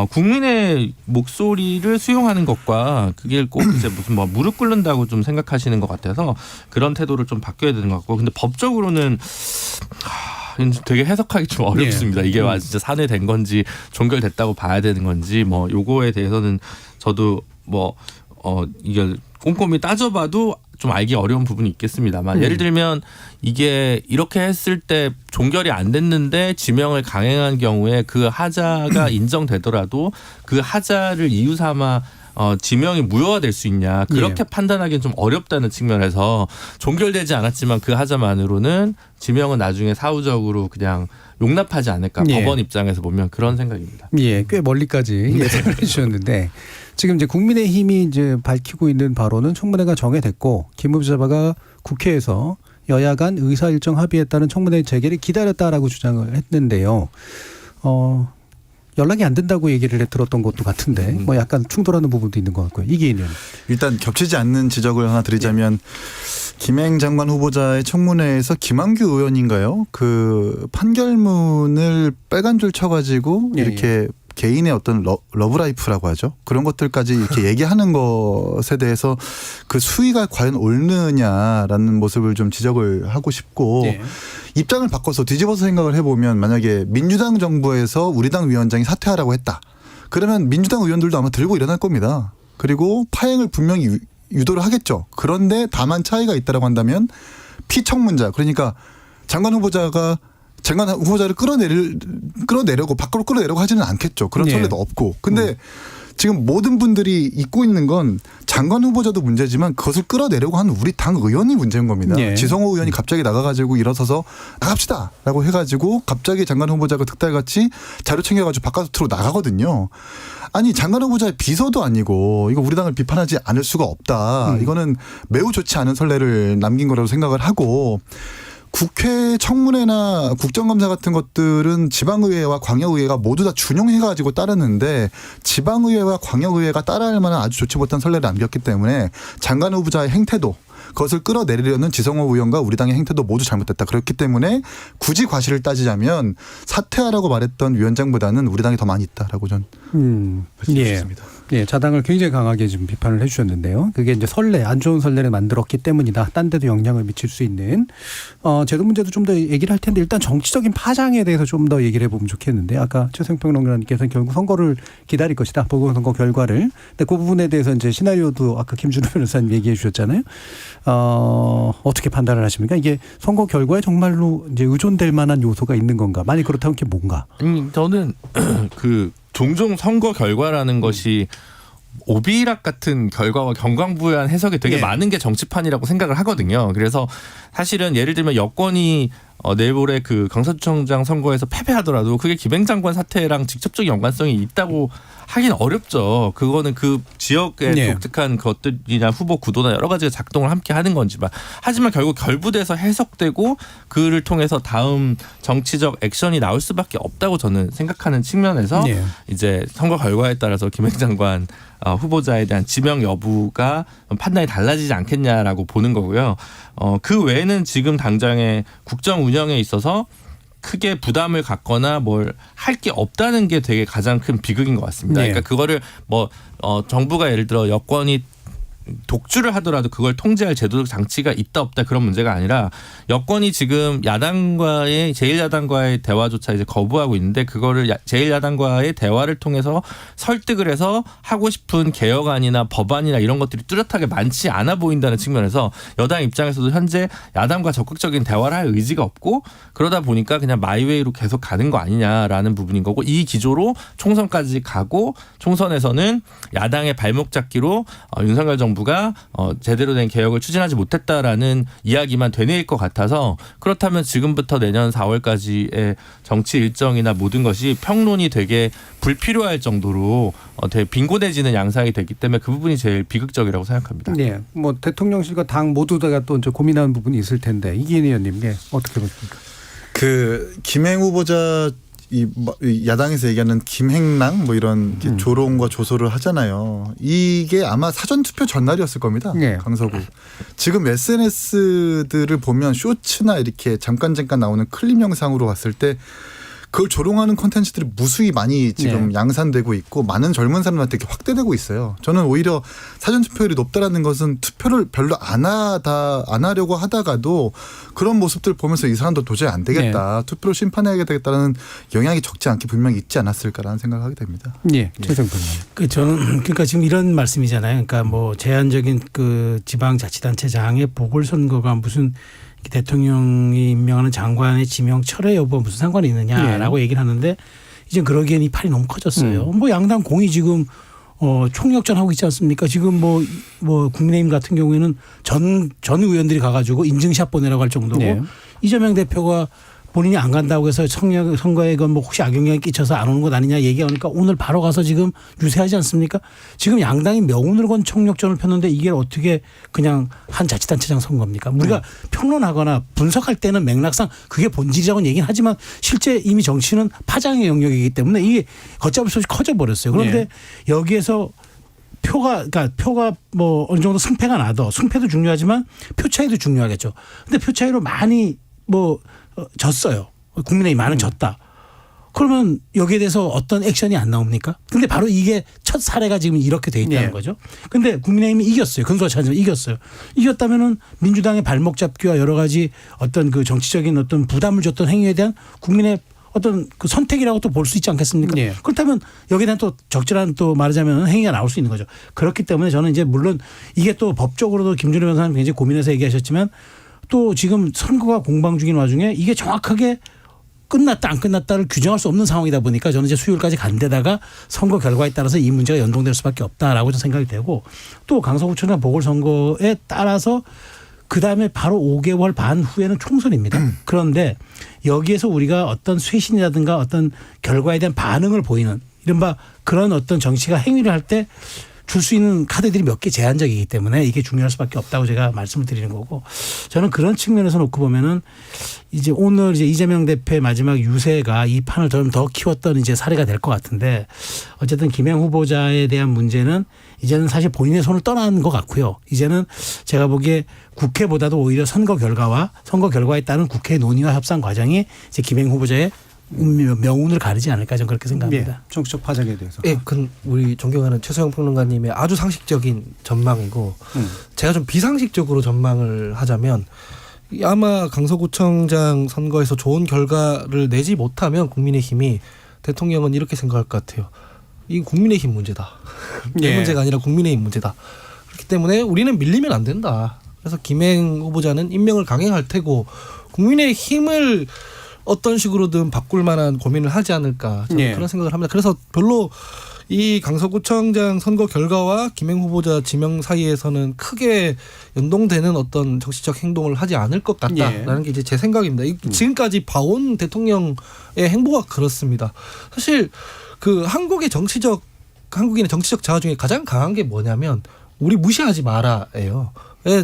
국민의 목소리를 수용하는 것과 그게 꼭 이제 무슨 뭐 무릎 꿇는다고 좀 생각하시는 것 같아서 그런 태도를 좀 바뀌어야 되는 것 같고 근데 법적으로는 되게 해석하기 좀 어렵습니다. 이게 진짜 산회된 건지 종결됐다고 봐야 되는 건지 뭐 요거에 대해서는 저도 뭐 이게 꼼꼼히 따져봐도 좀 알기 어려운 부분이 있겠습니다만 예를 들면 이게 이렇게 했을 때 종결이 안 됐는데 지명을 강행한 경우에 그 하자가 인정되더라도 그 하자를 이유 삼아 지명이 무효화될 수 있냐 그렇게 판단하기는 좀 어렵다는 측면에서 종결되지 않았지만 그 하자만으로는 지명은 나중에 사후적으로 그냥 용납하지 않을까 법원 입장에서 보면 그런 생각입니다. 예, 꽤 멀리까지 예상을 해주셨는데 지금 이제 국민의힘이 이제 밝히고 있는 바로는 청문회가 정해됐고 김 후보자가 국회에서 여야 간 의사일정 합의에 따른 청문회 재개를 기다렸다라고 주장을 했는데요. 연락이 안 된다고 얘기를 들었던 것도 같은데 뭐 약간 충돌하는 부분도 있는 것 같고요. 이기인 의원. 일단 겹치지 않는 지적을 하나 드리자면 김행 장관 후보자의 청문회에서 김한규 의원인가요? 그 판결문을 빨간 줄 쳐가지고 이렇게 개인의 어떤 러브라이프라고 하죠. 그런 것들까지 이렇게 얘기하는 것에 대해서 그 수위가 과연 옳느냐라는 모습을 좀 지적을 하고 싶고 입장을 바꿔서 뒤집어서 생각을 해보면 만약에 민주당 정부에서 우리 당 위원장이 사퇴하라고 했다. 그러면 민주당 의원들도 아마 들고 일어날 겁니다. 그리고 파행을 분명히 유도를 하겠죠. 그런데 다만 차이가 있다라고 한다면 피청문자 그러니까 장관 후보자를 끌어내려고 밖으로 끌어내려고 하지는 않겠죠. 그런 선례도 없고. 근데 지금 모든 분들이 잊고 있는 건 장관 후보자도 문제지만 그것을 끌어내려고 하는 우리 당 의원이 문제인 겁니다. 지성호 의원이 갑자기 나가가지고 일어서서 나갑시다라고 해가지고 갑자기 장관 후보자가 득달같이 자료 챙겨가지고 바깥으로 나가거든요. 아니 장관 후보자의 비서도 아니고 이거 우리 당을 비판하지 않을 수가 없다. 이거는 매우 좋지 않은 선례를 남긴 거라고 생각을 하고 국회 청문회나 국정감사 같은 것들은 지방의회와 광역의회가 모두 다 준용해가지고 따르는데 지방의회와 광역의회가 따라할 만한 아주 좋지 못한 선례를 남겼기 때문에 장관 후보자의 행태도 그것을 끌어내리려는 지성호 의원과 우리 당의 행태도 모두 잘못됐다. 그렇기 때문에 굳이 과실을 따지자면 사퇴하라고 말했던 위원장보다는 우리 당이 더 많이 있다라고 저는 말씀드릴 수 있습니다. 예, 자당을 굉장히 강하게 지금 비판을 해주셨는데요. 그게 이제 선례, 안 좋은 선례를 만들었기 때문이다. 딴 데도 영향을 미칠 수 있는 제도 문제도 좀 더 얘기를 할 텐데 일단 정치적인 파장에 대해서 좀 더 얘기를 해보면 좋겠는데 아까 최승평론가님께서는 결국 선거를 기다릴 것이다. 보궐선거 결과를. 근데 그 부분에 대해서 이제 시나리오도 아까 김준우 변호사님 얘기해 주셨잖아요. 어떻게 판단을 하십니까? 이게 선거 결과에 정말로 이제 의존될 만한 요소가 있는 건가? 만약 그렇다면 그게 뭔가? 저는 그 종종 선거 결과라는 것이 오비락 같은 결과와 경광부회한 해석이 되게 많은 게 정치판이라고 생각을 하거든요. 그래서 사실은 예를 들면 여권이 내일 모레 그 강서구청장 선거에서 패배하더라도 그게 김행 장관 사태랑 직접적인 연관성이 있다고 하긴 어렵죠. 그거는 그 지역에 독특한 것들이나 후보 구도나 여러 가지가 작동을 함께 하는 건지만 하지만 결국 결부돼서 해석되고 그를 통해서 다음 정치적 액션이 나올 수밖에 없다고 저는 생각하는 측면에서 이제 선거 결과에 따라서 김행 장관 후보자에 대한 지명 여부가 판단이 달라지지 않겠냐라고 보는 거고요. 그 외에는 지금 당장의 국정 운영에 있어서 크게 부담을 갖거나 뭘 할 게 없다는 게 되게 가장 큰 비극인 것 같습니다. 그러니까 그거를 정부가 예를 들어 여권이 독주를 하더라도 그걸 통제할 제도적 장치가 있다 없다 그런 문제가 아니라 여권이 지금 제1야당과의 대화조차 이제 거부하고 있는데 그거를 제1야당과의 대화를 통해서 설득을 해서 하고 싶은 개혁안이나 법안이나 이런 것들이 뚜렷하게 많지 않아 보인다는 측면에서 여당 입장에서도 현재 야당과 적극적인 대화를 할 의지가 없고 그러다 보니까 그냥 마이웨이로 계속 가는 거 아니냐라는 부분인 거고 이 기조로 총선까지 가고 총선에서는 야당의 발목 잡기로 윤석열 정부가 제대로 된 개혁을 추진하지 못했다라는 이야기만 되뇌일 것 같아서 그렇다면 지금부터 내년 4월까지의 정치 일정이나 모든 것이 평론이 되게 불필요할 정도로 되게 빈곤해지는 양상이 됐기 때문에 그 부분이 제일 비극적이라고 생각합니다. 네, 뭐 대통령실과 당 모두가 또 이제 고민하는 부분이 있을 텐데 이기인 의원님, 어떻게 보십니까? 그 김행 후보자 이 야당에서 얘기하는 김행랑 뭐 이런 조롱과 조소를 하잖아요. 이게 아마 사전 투표 전날이었을 겁니다. 강서구. 지금 SNS들을 보면 쇼츠나 이렇게 잠깐 나오는 클립 영상으로 봤을 때 그걸 조롱하는 콘텐츠들이 무수히 많이 지금 양산되고 있고 많은 젊은 사람들한테 이렇게 확대되고 있어요. 저는 오히려 사전투표율이 높다라는 것은 투표를 별로 안 하려고 하다가도 그런 모습들 보면서 이 사람도 도저히 안 되겠다. 투표로 심판해야 되겠다는 영향이 적지 않게 분명히 있지 않았을까라는 생각을 하게 됩니다. 예, 최성근. 저는 그러니까 지금 이런 말씀이잖아요. 그러니까 뭐 제한적인 그 지방자치단체장의 보궐선거가 무슨 대통령이 임명하는 장관의 지명 철회 여부 무슨 상관이 있느냐라고 얘기를 하는데 이제 그러기엔 이 팔이 너무 커졌어요. 뭐 양당 공이 지금 총력전 하고 있지 않습니까? 지금 뭐 국민의힘 같은 경우에는 전 의원들이 가가지고 인증샷 보내라고 할 정도고 이재명 대표가 본인이 안 간다고 해서 선거에 뭐 혹시 악영향이 끼쳐서 안 오는 것 아니냐 얘기하니까 오늘 바로 가서 지금 유세하지 않습니까? 지금 양당이 명운을 건 총력전을 폈는데 이게 어떻게 그냥 한 자치단체장 선거입니까? 우리가 평론하거나 분석할 때는 맥락상 그게 본질이라고는 얘기는 하지만 실제 이미 정치는 파장의 영역이기 때문에 이게 걷잡을 수 없이 커져버렸어요. 그런데 여기에서 표가 뭐 어느 정도 승패가 나도 승패도 중요하지만 표 차이도 중요하겠죠. 근데 표 차이로 많이 졌어요. 국민의힘 많은 졌다. 그러면 여기에 대해서 어떤 액션이 안 나옵니까? 근데 바로 이게 첫 사례가 지금 이렇게 돼 있다는 거죠. 근데 국민의힘이 이겼어요. 근소가 차지만 이겼어요. 이겼다면은 민주당의 발목 잡기와 여러 가지 어떤 그 정치적인 어떤 부담을 줬던 행위에 대한 국민의 어떤 그 선택이라고 또 볼 수 있지 않겠습니까? 그렇다면 여기에 대한 또 적절한 또 말하자면 행위가 나올 수 있는 거죠. 그렇기 때문에 저는 이제 물론 이게 또 법적으로도 김준호 변호사님 굉장히 고민해서 얘기하셨지만 또 지금 선거가 공방 중인 와중에 이게 정확하게 끝났다 안 끝났다를 규정할 수 없는 상황이다 보니까 저는 이제 수요일까지 간 데다가 선거 결과에 따라서 이 문제가 연동될 수밖에 없다라고 생각이 되고 또 강서구청장 보궐선거에 따라서 그다음에 바로 5개월 반 후에는 총선입니다. 그런데 여기에서 우리가 어떤 쇄신이라든가 어떤 결과에 대한 반응을 보이는 이른바 그런 어떤 정치가 행위를 할 때 줄 수 있는 카드들이 몇 개 제한적이기 때문에 이게 중요할 수밖에 없다고 제가 말씀을 드리는 거고 저는 그런 측면에서 놓고 보면은 이제 오늘 이제 이재명 대표의 마지막 유세가 이 판을 좀 더 키웠던 이제 사례가 될 것 같은데 어쨌든 김행 후보자에 대한 문제는 이제는 사실 본인의 손을 떠난 것 같고요. 이제는 제가 보기에 국회보다도 오히려 선거 결과에 따른 국회 논의와 협상 과정이 이제 김행 후보자의 명운을 가르지 않을까 저는 그렇게 생각합니다. 정치적 파장에 대해서. 예, 우리 존경하는 최소영 평론가님의 아주 상식적인 전망이고 제가 좀 비상식적으로 전망을 하자면 아마 강서구청장 선거에서 좋은 결과를 내지 못하면 국민의힘이 대통령은 이렇게 생각할 것 같아요. 이 국민의힘 문제다. 내 문제가 아니라 국민의힘 문제다. 그렇기 때문에 우리는 밀리면 안 된다. 그래서 김행 후보자는 임명을 강행할 테고 국민의힘을 어떤 식으로든 바꿀 만한 고민을 하지 않을까 저는 그런 생각을 합니다. 그래서 별로 이 강서구청장 선거 결과와 김행 후보자 지명 사이에서는 크게 연동되는 어떤 정치적 행동을 하지 않을 것 같다라는 게 이제 제 생각입니다. 지금까지 봐온 대통령의 행보가 그렇습니다. 사실 그 한국인의 정치적 자아 중에 가장 강한 게 뭐냐면 우리 무시하지 마라예요.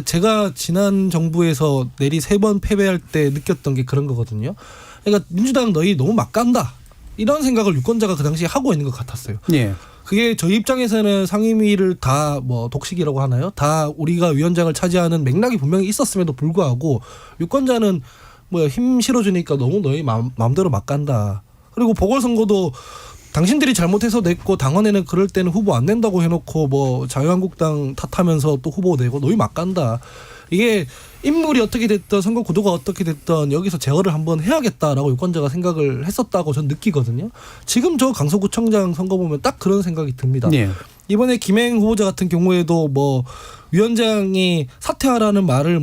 제가 지난 정부에서 내리 3번 패배할 때 느꼈던 게 그런 거거든요. 그러니까 민주당 너희 너무 막 간다. 이런 생각을 유권자가 그 당시에 하고 있는 것 같았어요. 그게 저희 입장에서는 상임위를 다 뭐 독식이라고 하나요? 다 우리가 위원장을 차지하는 맥락이 분명히 있었음에도 불구하고 유권자는 뭐 힘 실어주니까 너무 너희 마음대로 막 간다. 그리고 보궐선거도 당신들이 잘못해서 냈고 당원에는 그럴 때는 후보 안 낸다고 해놓고 뭐 자유한국당 탓하면서 또 후보 내고 너희 막 간다. 이게 인물이 어떻게 됐든 선거 구도가 어떻게 됐든 여기서 제어를 한번 해야겠다라고 유권자가 생각을 했었다고 저는 느끼거든요. 지금 저 강서구청장 선거 보면 딱 그런 생각이 듭니다. 이번에 김행 후보자 같은 경우에도 뭐 위원장이 사퇴하라는 말을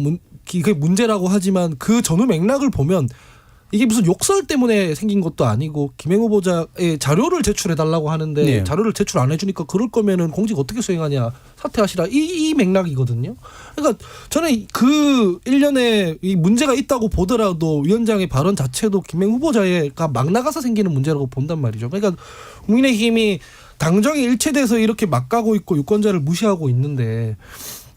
그게 문제라고 하지만 그 전후 맥락을 보면 이게 무슨 욕설 때문에 생긴 것도 아니고 김행 후보자의 자료를 제출해달라고 하는데 자료를 제출 안 해주니까 그럴 거면은 공직 어떻게 수행하냐 사퇴하시라 이 맥락이거든요. 그러니까 저는 그 일련의 이 문제가 있다고 보더라도 위원장의 발언 자체도 김행 후보자가 막 나가서 생기는 문제라고 본단 말이죠. 그러니까 국민의힘이 당정이 일체돼서 이렇게 막 가고 있고 유권자를 무시하고 있는데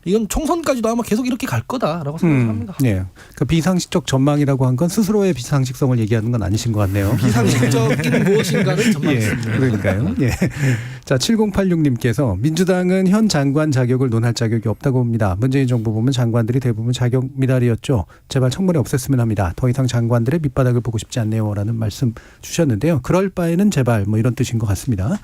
이건 총선까지도 아마 계속 이렇게 갈 거다라고 생각합니다. 그 비상식적 전망이라고 한 건 스스로의 비상식성을 얘기하는 건 아니신 것 같네요. 비상식적인 무엇인가를 전망했습니다. 그러니까요. 자, 7086님께서 민주당은 현 장관 자격을 논할 자격이 없다고 봅니다. 문재인 정부 보면 장관들이 대부분 자격 미달이었죠. 제발 청문회 없앴으면 합니다. 더 이상 장관들의 밑바닥을 보고 싶지 않네요. 라는 말씀 주셨는데요. 그럴 바에는 제발 뭐 이런 뜻인 것 같습니다.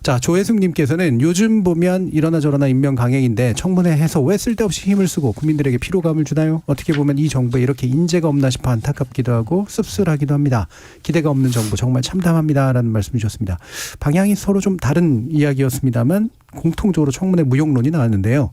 자, 조혜숙님께서는 요즘 보면 이러나 저러나 임명 강행인데 청문회 해서 왜 쓸데없이 힘을 쓰고 국민들에게 피로감을 주나요? 어떻게 보면 이 정부에 이렇게 인재가 없나 싶어 안타깝기도 하고 씁쓸하기도 합니다. 기대가 없는 정부 정말 참담합니다. 라는 말씀 주셨습니다. 방향이 서로 좀 다른 이야기였습니다만 공통적으로 청문회 무용론이 나왔는데요.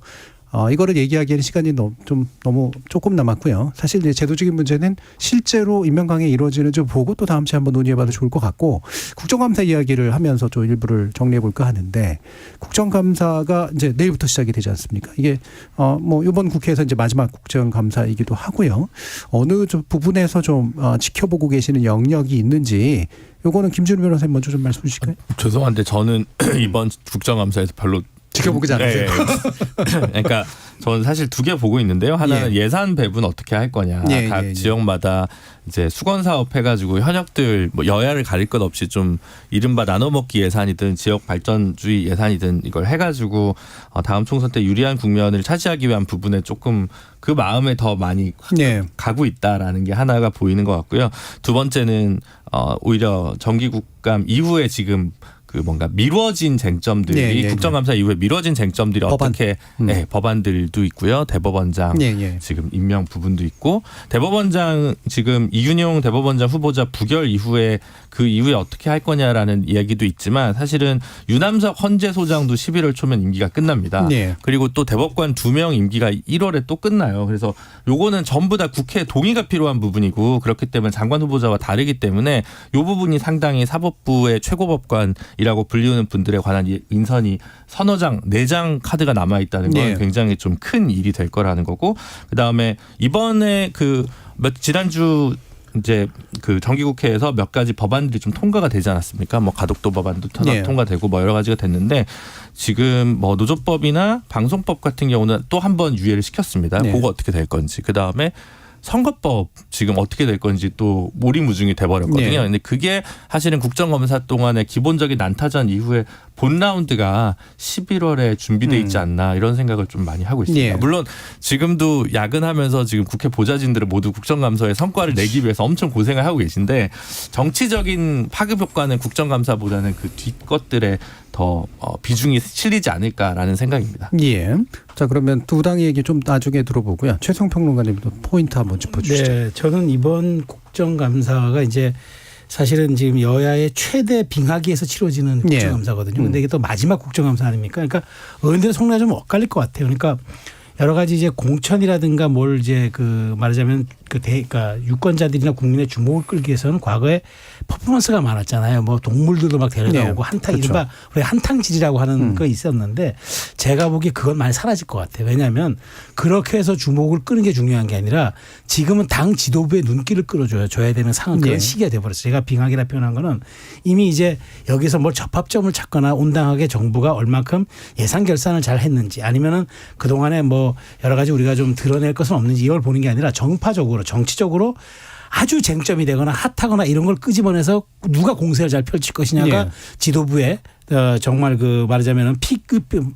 이거를 얘기하기에는 시간이 너무 조금 남았고요. 사실 이제 제도적인 문제는 실제로 임명 강행이 이루어지는 좀 보고 또 다음 주에 한번 논의해봐도 좋을 것 같고 국정감사 이야기를 하면서 좀 일부를 정리해볼까 하는데 국정감사가 이제 내일부터 시작이 되지 않습니까? 이게 뭐 이번 국회에서 이제 마지막 국정감사이기도 하고요. 어느 부분에서 좀 지켜보고 계시는 영역이 있는지 요거는 김준우 변호사님 먼저 좀 말씀 주실까요? 죄송한데 저는 이번 국정감사에서 별로 지켜보지 않으세요? 그러니까 저는 사실 두 개 보고 있는데요. 하나는 예산 배분 어떻게 할 거냐. 각 지역마다 이제 수건 사업 해가지고 현역들 뭐 여야를 가릴 것 없이 좀 이른바 나눠먹기 예산이든 지역 발전주의 예산이든 이걸 해가지고 다음 총선 때 유리한 국면을 차지하기 위한 부분에 조금 그 마음에 더 많이 가고 있다라는 게 하나가 보이는 것 같고요. 두 번째는 오히려 정기국감 이후에 지금 그 뭔가 미뤄진 쟁점들이 국정감사 이후에 미뤄진 쟁점들이 어떻게 법안들도 있고요. 대법원장 지금 임명 부분도 있고 대법원장 지금 이균용 대법원장 후보자 부결 이후에 그 이후에 어떻게 할 거냐라는 이야기도 있지만 사실은 유남석 헌재소장도 11월 초면 임기가 끝납니다. 그리고 또 대법관 2명 임기가 1월에 또 끝나요. 그래서 요거는 전부 다 국회 동의가 필요한 부분이고 그렇기 때문에 장관 후보자와 다르기 때문에 요 부분이 상당히 사법부의 최고법관이라고 불리우는 분들에 관한 인선이 서너 장, 4장 카드가 남아있다는 건 굉장히 좀 큰 일이 될 거라는 거고 그다음에 이번에 지난주 이제 그 정기국회에서 몇 가지 법안들이 좀 통과가 되지 않았습니까? 뭐 가덕도 법안도 통과되고 뭐 여러 가지가 됐는데 지금 뭐 노조법이나 방송법 같은 경우는 또 한 번 유예를 시켰습니다. 그거 어떻게 될 건지. 그다음에 선거법 지금 어떻게 될 건지 또 오리무중이 돼버렸거든요. 근데 그게 사실은 국정감사 동안에 기본적인 난타전 이후에 본 라운드가 11월에 준비돼 있지 않나 이런 생각을 좀 많이 하고 있습니다. 물론 지금도 야근하면서 지금 국회 보좌진들은 모두 국정감사의 성과를 내기 위해서 엄청 고생을 하고 계신데 정치적인 파급 효과는 국정감사보다는 그 뒷것들에 더 비중이 실리지 않을까라는 생각입니다. 자, 그러면 두 당의 얘기 좀 나중에 들어보고요. 최성 평론가님도 포인트 한번 짚어주시죠. 네, 저는 이번 국정감사가 이제 사실은 지금 여야의 최대 빙하기에서 치러지는 국정감사거든요. 근데 이게 또 마지막 국정감사 아닙니까? 그러니까 의원들의 속내가 좀 엇갈릴 것 같아요. 그러니까 여러 가지 이제 공천이라든가 뭘 이제 그 말하자면 그러니까 유권자들이나 국민의 주목을 끌기 위해서는 과거에 퍼포먼스가 많았잖아요. 뭐 동물들도 막 데려다오고 한탕 이른바 우리 한탕질이라고 하는 거 있었는데 제가 보기에 그건 많이 사라질 것 같아요. 왜냐하면 그렇게 해서 주목을 끄는 게 중요한 게 아니라 지금은 당 지도부의 눈길을 끌어줘야 되는 상황 그런 시기가 돼버렸어요. 제가 빙하기라 표현한 거는 이미 이제 여기서 뭘 접합점을 찾거나 온당하게 정부가 얼만큼 예산 결산을 잘 했는지 아니면은 그동안에 뭐 여러 가지 우리가 좀 드러낼 것은 없는지 이걸 보는 게 아니라 정파적으로 정치적으로 아주 쟁점이 되거나 핫하거나 이런 걸 끄집어내서 누가 공세를 잘 펼칠 것이냐가 지도부의 정말 그 말하자면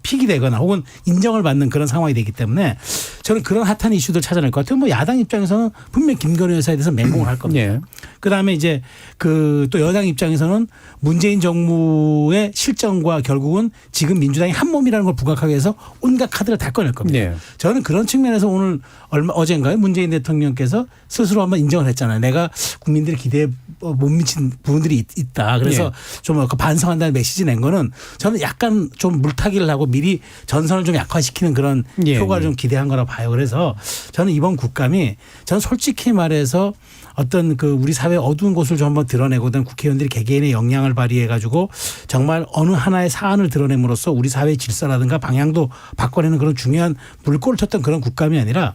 픽이 되거나 혹은 인정을 받는 그런 상황이 되기 때문에 저는 그런 핫한 이슈들 찾아낼 것 같아요. 뭐 야당 입장에서는 분명히 김건희 여사에 대해서 맹공을 할 겁니다. 그다음에 이제 그 또 여당 입장에서는 문재인 정부의 실정과 결국은 지금 민주당이 한 몸이라는 걸 부각하기 위해서 온갖 카드를 다 꺼낼 겁니다. 저는 그런 측면에서 오늘 어젠가요 문재인 대통령께서 스스로 한번 인정을 했잖아요. 내가 국민들의 기대에 못 미친 부분들이 있다. 그래서 좀 반성한다는 메시지 낸 거는 저는 약간 좀 물타기를 하고 미리 전선을 좀 약화시키는 그런 효과를 좀 기대한 거라고 봐요. 그래서 저는 이번 국감이 저는 솔직히 말해서 어떤 그 우리 사회 어두운 곳을 좀 한번 드러내고든 국회의원들이 개개인의 역량을 발휘해 가지고 정말 어느 하나의 사안을 드러냄으로써 우리 사회의 질서라든가 방향도 바꿔내는 그런 중요한 물꼬를 쳤던 그런 국감이 아니라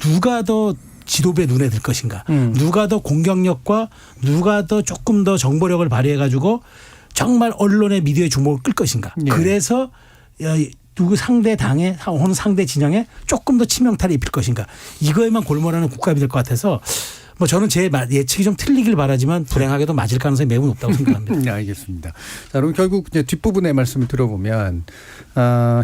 누가 더 지도부의 눈에 들 것인가 누가 더 공격력과 누가 더 조금 더 정보력을 발휘해 가지고 정말 언론의 미디어의 주목을 끌 것인가. 그래서 누구 상대 당에 혹은 상대 진영에 조금 더 치명타를 입힐 것인가. 이거에만 골몰하는 국감이 될 것 같아서 뭐 저는 제 예측이 좀 틀리길 바라지만 불행하게도 맞을 가능성이 매우 높다고 생각합니다. 네, 알겠습니다. 자, 그럼 결국 이제 뒷부분의 말씀을 들어보면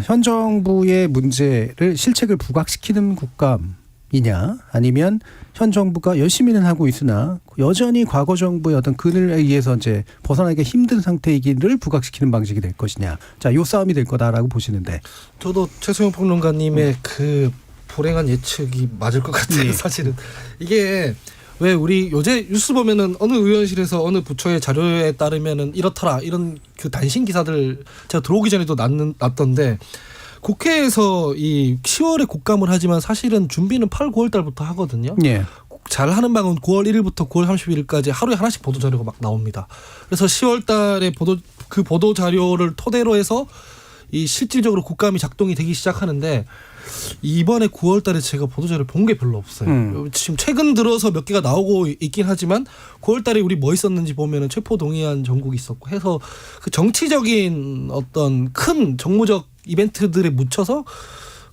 현 정부의 문제를 실책을 부각시키는 국감이냐 아니면 현 정부가 열심히는 하고 있으나 여전히 과거 정부의 어떤 그늘에 의해서 이제 벗어나기가 힘든 상태이기를 부각시키는 방식이 될 것이냐. 자, 요 싸움이 될 거다라고 보시는데. 저도 최수영 평론가님의 그 불행한 예측이 맞을 것 같아요. 사실은 이게 왜 우리 요새 뉴스 보면은 어느 의원실에서 어느 부처의 자료에 따르면은 이렇더라 이런 그 단신 기사들 제가 들어오기 전에도 났던데 국회에서 이 10월에 국감을 하지만 사실은 준비는 8, 9월 달부터 하거든요. 예. 잘 하는 방은 9월 1일부터 9월 31일까지 하루에 하나씩 보도 자료가 막 나옵니다. 그래서 10월 달에 보도 자료를 토대로 해서 이 실질적으로 국감이 작동이 되기 시작하는데 이번에 9월 달에 제가 보도자료를 본 게 별로 없어요. 지금 최근 들어서 몇 개가 나오고 있긴 하지만 9월 달에 우리 뭐 있었는지 보면은 체포동의안 전국이 있었고 해서 그 정치적인 어떤 큰 정무적 이벤트들에 묻혀서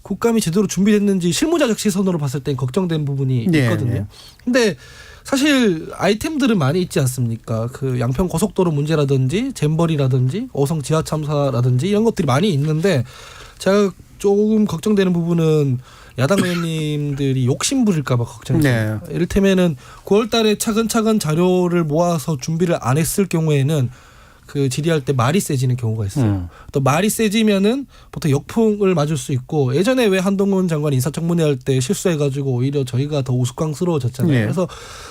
국감이 제대로 준비됐는지 실무자적 시선으로 봤을 땐 걱정된 부분이 있거든요. 네. 근데 사실 아이템들은 많이 있지 않습니까? 그 양평 고속도로 문제라든지 잼버리라든지 오성 지하 참사라든지 이런 것들이 많이 있는데 제가 조금 걱정되는 부분은 야당 의원님들이 욕심 부릴까 봐 걱정이에요. 네. 이를테면은 9월 달에 차근차근 자료를 모아서 준비를 안 했을 경우에는 그 질의할 때 말이 세지는 경우가 있어요. 또 말이 세지면은 보통 역풍을 맞을 수 있고 예전에 왜 한동훈 장관 인사청문회 할 때 실수해가지고 오히려 저희가 더 우스꽝스러워졌잖아요. 네. 그래서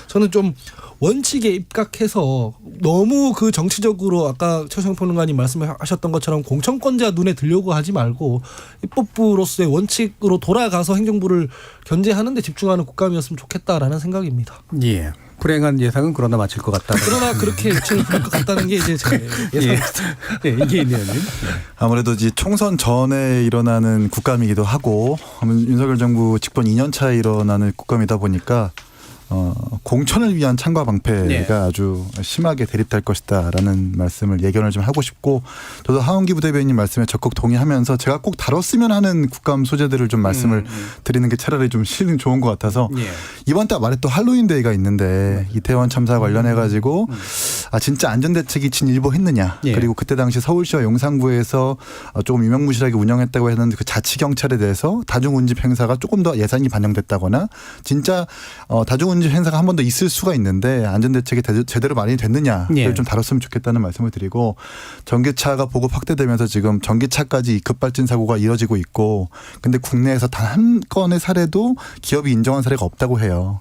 저는 좀 원칙에 입각해서 너무 그 정치적으로 아까 최수영 평론가님 말씀하셨던 것처럼 공천권자 눈에 들려고 하지 말고 입법부로서의 원칙으로 돌아가서 행정부를 견제하는 데 집중하는 국감이었으면 좋겠다라는 생각입니다. 예. 불행한 예상은 그러나 맞힐 것 같다. 그러나 그렇게 예측을 부릴 것 같다는 게 이제 제 예상입니다. 예, 이계인 의원님. 아무래도 이제 총선 전에 일어나는 국감이기도 하고 윤석열 정부 집권 2년 차에 일어나는 국감이다 보니까 공천을 위한 창과 방패가 네. 아주 심하게 대립될 것이다라는 말씀을 예견을 좀 하고 싶고 저도 하원기 부대변인 말씀에 적극 동의하면서 제가 꼭 다뤘으면 하는 국감 소재들을 좀 말씀을 드리는 게 차라리 좀 실은 좋은 것 같아서 예. 이번 달 말에 또 할로윈데이가 있는데 이태원 참사 관련해 가지고 진짜 안전대책이 진일보했느냐 예. 그리고 그때 당시 서울시와 용산구에서 조금 유명무실하게 운영했다고 했는데 그 자치경찰에 대해서 다중운집 행사가 조금 더 예산이 반영됐다거나 진짜 다중운집 행사가 한 번 더 있을 수가 있는데 안전대책이 제대로 마련이 됐느냐를 예. 좀 다뤘으면 좋겠다는 말씀을 드리고 전기차가 보급 확대되면서 지금 전기차까지 급발진 사고가 이어지고 있고 근데 국내에서 단 한 건의 사례도 기업이 인정한 사례가 없다고 해요.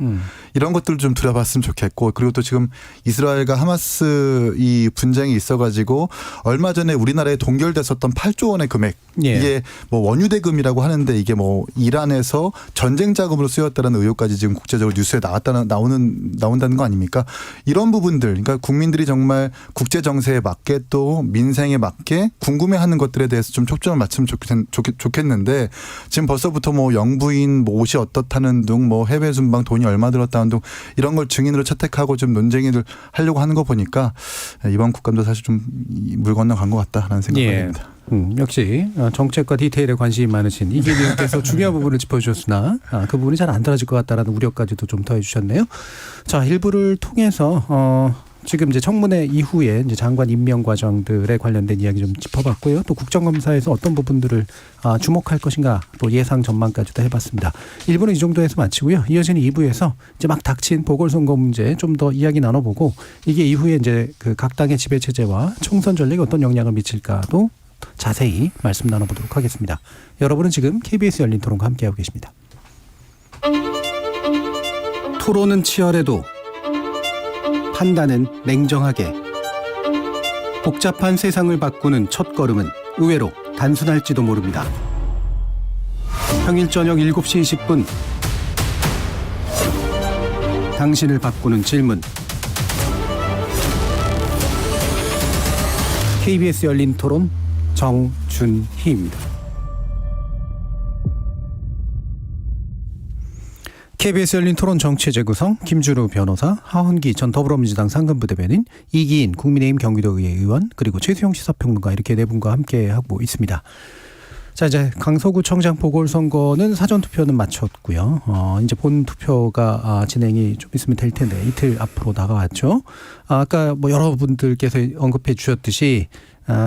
이런 것들을 좀 들어봤으면 좋겠고 그리고 또 지금 이스라엘과 하마스 이 분쟁이 있어가지고 얼마 전에 우리나라에 동결됐었던 8조 원의 금액 예. 이게 뭐 원유대금이라고 하는데 이게 뭐 이란에서 전쟁 자금으로 쓰였다는 의혹까지 지금 국제적으로 뉴스에 나온다는 거 아닙니까? 이런 부분들 그러니까 국민들이 정말 국제 정세에 맞게 또 민생에 맞게 궁금해하는 것들에 대해서 좀 초점을 맞추면 좋겠는데 지금 벌써부터 뭐 영부인 뭐 옷이 어떻다는 등 뭐 해외 순방 돈이 얼마 들었다는 등 이런 걸 증인으로 채택하고 좀 논쟁을 하려고 하는 거 보니까 이번 국감도 사실 좀 물 건너간 것 같다라는 생각이 듭니다. 역시 정책과 디테일에 관심이 많으신 이계인 의원께서 중요한 부분을 짚어주셨으나 그 부분이 잘 안 떨어질 것 같다라는 우려까지도 좀 더해주셨네요. 자, 일부를 통해서 지금 이제 청문회 이후에 이제 장관 임명 과정들에 관련된 이야기 좀 짚어봤고요. 또 국정감사에서 어떤 부분들을 주목할 것인가 또 예상 전망까지도 해봤습니다. 1부는 이 정도에서 마치고요. 이어지는 2부에서 이제 막 닥친 보궐선거 문제 좀 더 이야기 나눠보고 이게 이후에 이제 그 각 당의 지배 체제와 총선 전략에 어떤 영향을 미칠까도 자세히 말씀 나눠보도록 하겠습니다. 여러분은 지금 KBS 열린 토론과 함께하고 계십니다. 토론은 치열해도 판단은 냉정하게 복잡한 세상을 바꾸는 첫걸음은 의외로 단순할지도 모릅니다. 평일 저녁 7시 20분 당신을 바꾸는 질문 KBS 열린 토론 정준희입니다. KBS 열린 토론 정치 재구성 김주루 변호사, 하헌기 전 더불어민주당 상근부대변인, 이기인 국민의힘 경기도의회 의원 그리고 최수영 시사평론가 이렇게 네 분과 함께하고 있습니다. 자, 이제 강서구청장 보궐선거는 사전투표는 마쳤고요. 이제 본투표가 진행이 좀 있으면 될 텐데 이틀 앞으로 다가왔죠. 아까 뭐 여러분들께서 언급해 주셨듯이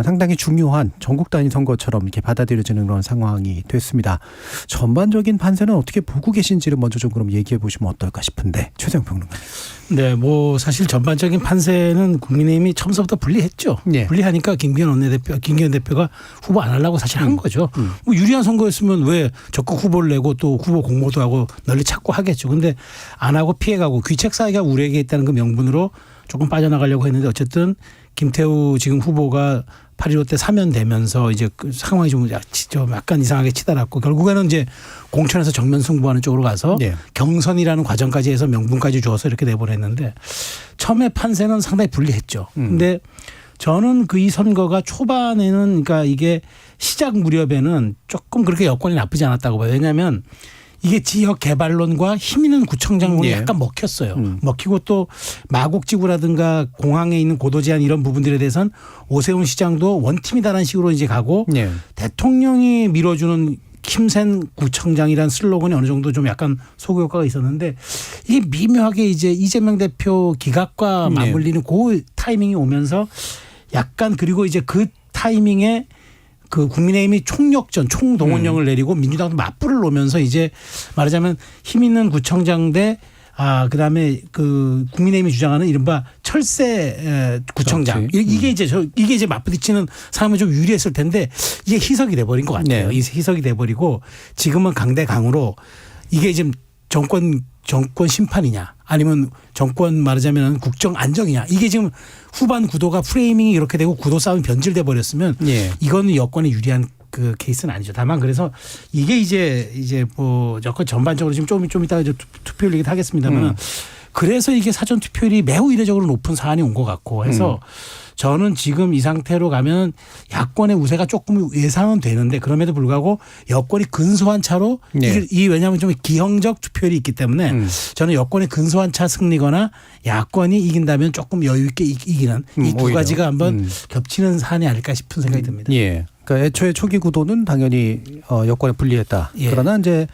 상당히 중요한 전국 단위 선거처럼 이렇게 받아들여지는 그런 상황이 됐습니다. 전반적인 판세는 어떻게 보고 계신지를 먼저 좀 그럼 얘기해 보시면 어떨까 싶은데 최재형 평론가님. 네, 뭐 사실 전반적인 판세는 국민의힘이 처음부터 불리했죠. 예. 불리하니까 김기현 대표가 후보 안 하려고 사실 한 거죠. 뭐 유리한 선거였으면 왜 적극 후보를 내고 또 후보 공모도 하고 널리 찾고 하겠죠. 근데 안 하고 피해가고 귀책 사기가 우리에게 있다는 그 명분으로 조금 빠져나가려고 했는데 어쨌든 김태우 지금 후보가 8.15 때 사면되면서 이제 그 상황이 좀 약간 이상하게 치달았고 결국에는 이제 공천에서 정면 승부하는 쪽으로 가서 예. 경선이라는 과정까지 해서 명분까지 주어서 이렇게 내보냈는데 처음에 판세는 상당히 불리했죠. 근데 저는 그 이 선거가 초반에는 그러니까 이게 시작 무렵에는 조금 그렇게 여건이 나쁘지 않았다고 봐요. 왜냐하면 이게 지역 개발론과 힘 있는 구청장론이 예. 약간 먹혔어요. 먹히고 또 마곡지구라든가 공항에 있는 고도 제한 이런 부분들에 대해서는 오세훈 시장도 원팀이다라는 식으로 이제 가고 예. 대통령이 밀어주는 힘센 구청장이라는 슬로건이 어느 정도 좀 약간 소구 효과가 있었는데 이게 미묘하게 이제 이재명 대표 기각과 네. 맞물리는 그 타이밍이 오면서 약간 그리고 이제 그 타이밍에 그 국민의힘이 총력전, 총동원령을 내리고 민주당도 맞불을 놓으면서 이제 말하자면 힘 있는 구청장 대 그다음에 그 국민의힘이 주장하는 이른바 철새 구청장. 이게 이제 맞부딪히는 상황이 좀 유리했을 텐데 이게 희석이 돼버린 것 같아요. 네. 희석이 돼버리고 지금은 강대강으로 이게 지금 정권 심판이냐 아니면 정권 말하자면 국정 안정이냐 이게 지금 후반 구도가 프레이밍이 이렇게 되고 구도 싸움이 변질돼 버렸으면 예. 이거는 여권에 유리한 그 케이스는 아니죠. 다만 그래서 이게 이제 뭐 여권 전반적으로 지금 좀 이따가 이제 투표율 얘기도 하겠습니다만 그래서 이게 사전 투표율이 매우 이례적으로 높은 사안이 온 것 같고 해서 저는 지금 이 상태로 가면 야권의 우세가 조금 예상은 되는데 그럼에도 불구하고 여권이 근소한 차로 네. 이 왜냐하면 좀 기형적 투표율이 있기 때문에 저는 여권의 근소한 차 승리거나 야권이 이긴다면 조금 여유 있게 이기는 이 두 오히려. 가지가 한번 겹치는 사안이 아닐까 싶은 생각이 듭니다. 예. 그러니까 애초에 초기 구도는 당연히 여권에 불리했다. 예. 그러나 이제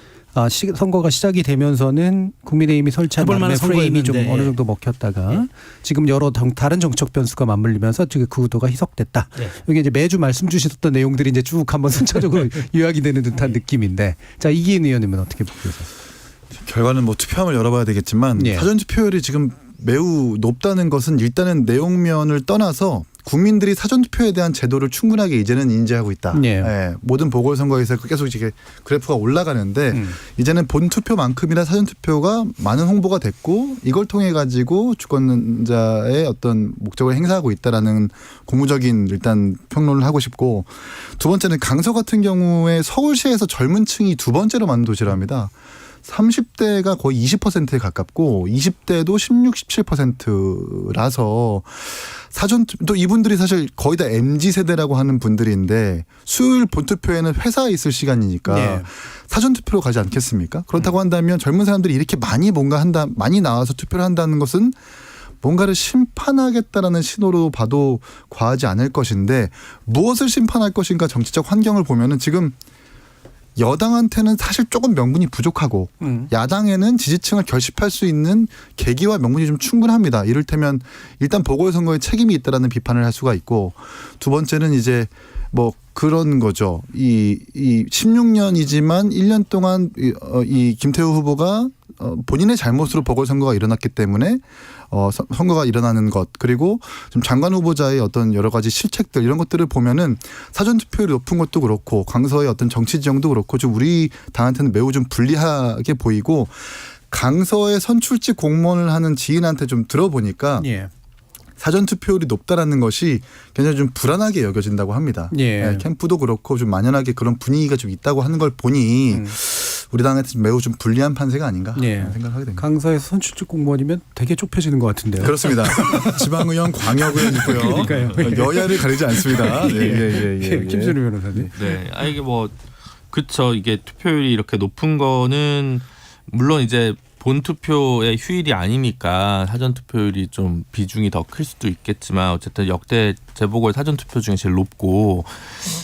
선거가 시작이 되면서는 국민의힘이 설치한 해볼 만한 나름의 프레임이 좀 선거였는데, 어느 예. 정도 먹혔다가 예. 지금 여러 다른 정책 변수가 맞물리면서 지금 그 구도가 희석됐다. 예. 이게 이제 매주 말씀 주셨던 내용들이 이제 쭉 한번 순차적으로 요약이 되는 듯한 느낌인데, 자 이기인 의원님은 어떻게 보고 계세요? 결과는 뭐 투표함을 열어봐야 되겠지만 예. 사전 투표율이 지금 매우 높다는 것은 일단은 내용면을 떠나서 국민들이 사전 투표에 대한 제도를 충분하게 이제는 인지하고 있다. 예. 예, 모든 보궐선거에서 계속 이게 그래프가 올라가는데 이제는 본 투표만큼이나 사전 투표가 많은 홍보가 됐고 이걸 통해 가지고 주권자의 어떤 목적을 행사하고 있다라는 고무적인 일단 평론을 하고 싶고 두 번째는 강서 같은 경우에 서울시에서 젊은 층이 두 번째로 많은 도시라 합니다. 30대가 거의 20%에 가깝고 20대도 16, 17%라서 사전 또 이분들이 사실 거의 다 MZ세대라고 하는 분들인데 수요일 본투표에는 회사에 있을 시간이니까 네. 사전 투표로 가지 않겠습니까? 그렇다고 한다면 젊은 사람들이 이렇게 많이 많이 나와서 투표를 한다는 것은 뭔가를 심판하겠다라는 신호로 봐도 과하지 않을 것인데 무엇을 심판할 것인가 정치적 환경을 보면은 지금 여당한테는 사실 조금 명분이 부족하고 야당에는 지지층을 결집할 수 있는 계기와 명분이 좀 충분합니다. 이를테면 일단 보궐선거에 책임이 있다라는 비판을 할 수가 있고 두 번째는 이제 뭐 그런 거죠. 이 16년이지만 1년 동안 이 김태우 후보가 본인의 잘못으로 보궐선거가 일어났기 때문에 선거가 일어나는 것 그리고 좀 장관 후보자의 어떤 여러 가지 실책들 이런 것들을 보면은 사전 투표율이 높은 것도 그렇고 강서의 어떤 정치 지형도 그렇고 좀 우리 당한테는 매우 좀 불리하게 보이고 강서의 선출직 공무원을 하는 지인한테 좀 들어보니까 예. 사전 투표율이 높다라는 것이 굉장히 좀 불안하게 여겨진다고 합니다. 예. 캠프도 그렇고 좀 만연하게 그런 분위기가 좀 있다고 하는 걸 보니 우리 당한테 매우 좀 불리한 판세가 아닌가 생각하게 됩니다. 강서에서 선출직 공무원이면 되게 좁혀지는 것 같은데요. 그렇습니다. 지방의원, 광역의원 있고요. 그러니까요. 여야를 가리지 않습니다. 김준우 변호사님. 네. 이게 뭐 그쵸. 이게 투표율이 이렇게 높은 거는 물론 이제 본 투표의 휴일이 아니니까 사전 투표율이 좀 비중이 더 클 수도 있겠지만 어쨌든 역대 재보궐 사전 투표 중에 제일 높고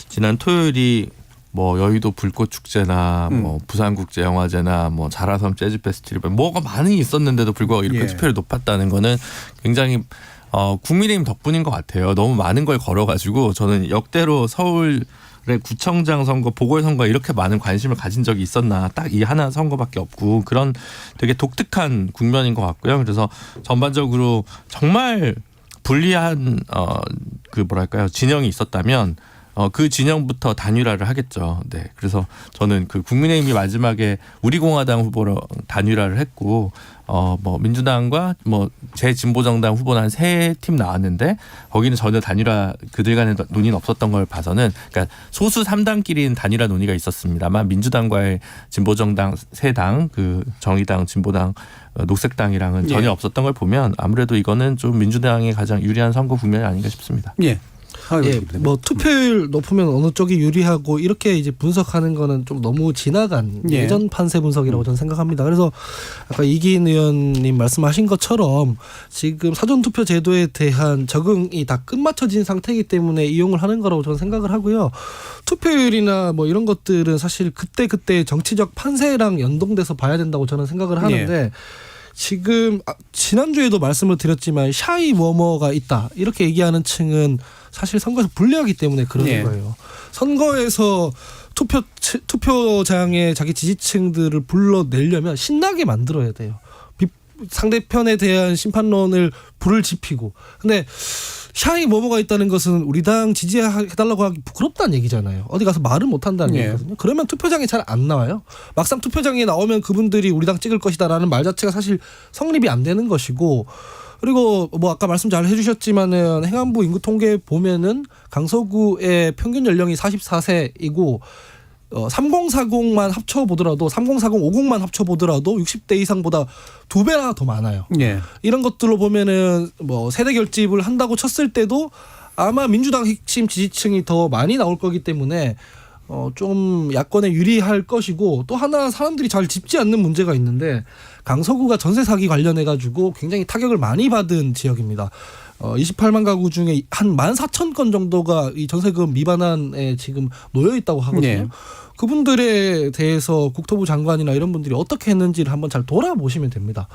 지난 토요일이 뭐 여의도 불꽃 축제나 뭐 부산국제 영화제나 뭐 자라섬 재즈 페스티벌 뭐가 많이 있었는데도 불구하고 이렇게 예. 투표율이 높았다는 거는 굉장히 국민의힘 덕분인 것 같아요. 너무 많은 걸 걸어가지고 저는 역대로 서울의 구청장 선거, 보궐선거에 이렇게 많은 관심을 가진 적이 있었나 딱 이 하나 선거밖에 없고 그런 되게 독특한 국면인 것 같고요. 그래서 전반적으로 정말 불리한 그 뭐랄까요 진영이 있었다면 그 진영부터 단일화를 하겠죠. 네, 그래서 저는 그 국민의힘이 마지막에 우리공화당 후보로 단일화를 했고 뭐 민주당과 뭐 재진보정당 후보는 한 3팀 나왔는데 거기는 전혀 단일화 그들 간의 논의는 없었던 걸 봐서는 그러니까 소수 3당끼리는 단일화 논의가 있었습니다만 민주당과의 진보정당 3당 그 정의당 진보당 녹색당이랑은 전혀 없었던 걸 보면 아무래도 이거는 좀 민주당이 가장 유리한 선거 국면이 아닌가 싶습니다. 예. 예, 뭐 투표율 높으면 어느 쪽이 유리하고 이렇게 이제 분석하는 거는 좀 너무 지나간 예. 예전 판세 분석이라고 저는 생각합니다. 그래서 아까 이기인 의원님 말씀하신 것처럼 지금 사전투표 제도에 대한 적응이 다 끝마쳐진 상태이기 때문에 이용을 하는 거라고 저는 생각을 하고요. 투표율이나 뭐 이런 것들은 사실 그때 정치적 판세랑 연동돼서 봐야 된다고 저는 생각을 하는데 지금 지난주에도 말씀을 드렸지만 샤이 워머가 있다 이렇게 얘기하는 층은 사실 선거에서 불리하기 때문에 그러는 거예요. 선거에서 투표장에 자기 지지층들을 불러내려면 신나게 만들어야 돼요. 상대편에 대한 심판론을 불을 지피고. 근데 샤이 뭐뭐가 있다는 것은 우리 당 지지해달라고 하기 부끄럽다는 얘기잖아요. 어디 가서 말을 못한다는 얘기거든요. 그러면 투표장에 잘 안 나와요. 막상 투표장에 나오면 그분들이 우리 당 찍을 것이다라는 말 자체가 사실 성립이 안 되는 것이고 그리고 뭐 아까 말씀 잘 해주셨지만은 행안부 인구 통계 보면은 강서구의 평균 연령이 44세이고 3040만 합쳐보더라도 3040, 50만 합쳐보더라도 60대 이상보다 2배나 더 많아요. 예. 이런 것들로 보면은 뭐 세대 결집을 한다고 쳤을 때도 아마 민주당 핵심 지지층이 더 많이 나올 거기 때문에 좀 야권에 유리할 것이고 또 하나 사람들이 잘 짚지 않는 문제가 있는데 강서구가 전세 사기 관련해 가지고 굉장히 타격을 많이 받은 지역입니다. 28만 가구 중에 한 14,000건 정도가 이 전세금 미반환에 지금 놓여 있다고 하거든요. 네. 그분들에 대해서 국토부 장관이나 이런 분들이 어떻게 했는지를 한번 잘 돌아보시면 됩니다.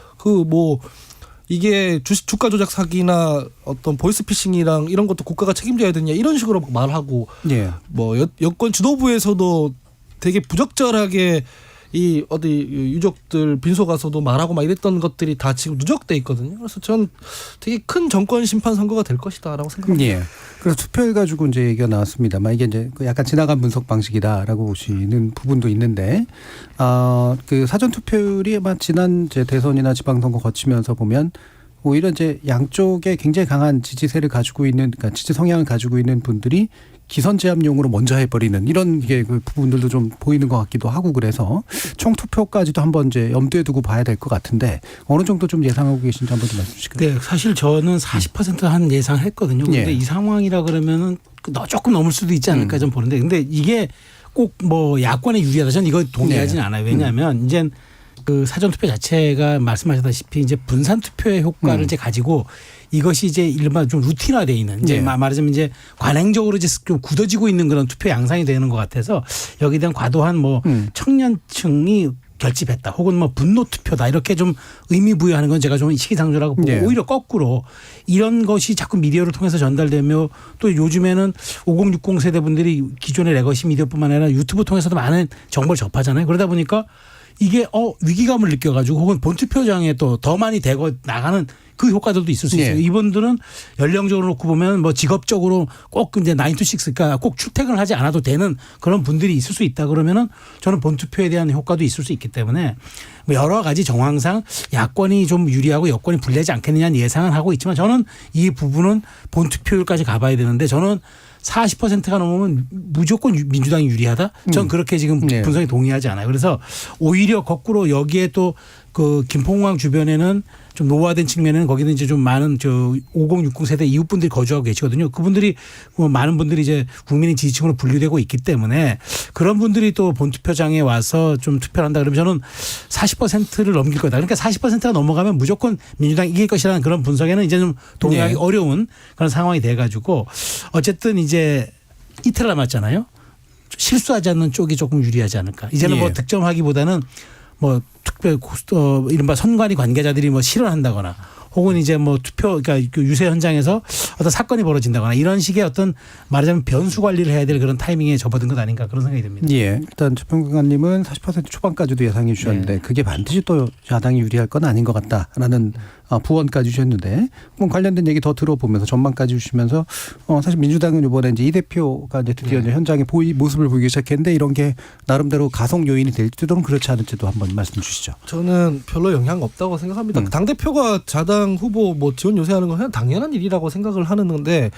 이게 주가 조작 사기나 어떤 보이스피싱이랑 이런 것도 국가가 책임져야 되냐 이런 식으로 말하고 뭐 여권 지도부에서도 되게 부적절하게 이 어디 유족들 빈소 가서도 말하고 막 이랬던 것들이 다 지금 누적돼 있거든요. 그래서 전 되게 큰 정권 심판 선거가 될 것이다라고 생각합니다. 예. 그래서 투표율 가지고 이제 얘기가 나왔습니다만 이게 이제 약간 지나간 분석 방식이다라고 보시는 부분도 있는데, 그 사전 투표율이 아마 지난 이제 대선이나 지방선거 거치면서 보면 오히려 이제 양쪽에 굉장히 강한 지지세를 가지고 있는, 그러니까 지지 성향을 가지고 있는 분들이 기선 제압용으로 먼저 해버리는 이런 게 그 부분들도 좀 보이는 것 같기도 하고 그래서 총 투표까지도 한번 이제 염두에 두고 봐야 될 것 같은데 어느 정도 좀 예상하고 계신지 한번 좀 말씀 주실까요? 네, 사실 저는 40%한 예상을 했거든요. 그런데 이 상황이라 그러면은 조금 넘을 수도 있지 않을까 좀 보는데 근데 이게 꼭 뭐 야권에 유리하다 저는 이거 동의하지는 않아요. 왜냐하면 이제 그 사전 투표 자체가 말씀하셨다시피 이제 분산 투표의 효과를 이제 가지고 이것이 이제 일반 좀 루틴화돼 있는 이제 말하자면 이제 관행적으로 이제 좀 굳어지고 있는 그런 투표 양상이 되는 것 같아서 여기에 대한 과도한 뭐 청년층이 결집했다 혹은 뭐 분노 투표다 이렇게 좀 의미 부여하는 건 제가 좀 시기상조라고 보고 오히려 거꾸로 이런 것이 자꾸 미디어를 통해서 전달되며 또 요즘에는 5060 세대분들이 기존의 레거시 미디어뿐만 아니라 유튜브 통해서도 많은 정보를 접하잖아요. 그러다 보니까 이게 위기감을 느껴가지고 혹은 본투표장에 또 더 많이 대거 나가는 그 효과들도 있을 수 있어요. 이분들은 연령적으로 놓고 보면 뭐 직업적으로 꼭 이제 9 to 6, 그러니까 꼭 출퇴근을 하지 않아도 되는 그런 분들이 있을 수 있다 그러면은 저는 본투표에 대한 효과도 있을 수 있기 때문에 뭐 여러 가지 정황상 야권이 좀 유리하고 여권이 불리하지 않겠느냐는 예상은 하고 있지만 저는 이 부분은 본투표율까지 가봐야 되는데 저는 40%가 넘으면 무조건 민주당이 유리하다? 전 그렇게 지금 분석에 동의하지 않아요. 그래서 오히려 거꾸로 여기에 또 그 김포공항 주변에는 좀 노화된 측면에는 거기는 이제 좀 많은 5060 세대 이웃분들이 거주하고 계시거든요. 그분들이 많은 분들이 이제 국민의 지지층으로 분류되고 있기 때문에 그런 분들이 또 본투표장에 와서 좀 투표를 한다 그러면 저는 40%를 넘길 거다. 그러니까 40%가 넘어가면 무조건 민주당이 이길 것이라는 그런 분석에는 이제 좀 동의하기 어려운 그런 상황이 돼 가지고 어쨌든 이제 이틀 남았잖아요. 실수하지 않는 쪽이 조금 유리하지 않을까. 이제는 예. 뭐 득점하기보다는 뭐 특별 이른바 선관위 관계자들이 뭐 실언한다거나 혹은 이제 뭐 투표 그러니까 그 유세 현장에서 어떤 사건이 벌어진다거나 이런 식의 어떤 말하자면 변수 관리를 해야 될 그런 타이밍에 접어든 것 아닌가 그런 생각이 듭니다. 예. 일단 최평강님은 40% 초반까지도 예상해 주셨는데 그게 반드시 또 야당이 유리할 건 아닌 것 같다라는 부언까지 주셨는데 그럼 관련된 얘기 더 들어보면서 전망까지 주시면서 사실 민주당은 이번에 이제 이 대표가 이제 드디어 이제 현장에 모습을 보이기 시작했는데 이런 게 나름대로 가속 요인이 될지도 그렇지 않을지도 한번 말씀 주시죠. 저는 별로 영향 없다고 생각합니다. 당 대표가 자당 후보 뭐 지원 요새하는 건 그냥 당연한 일이라고 생각을 하는데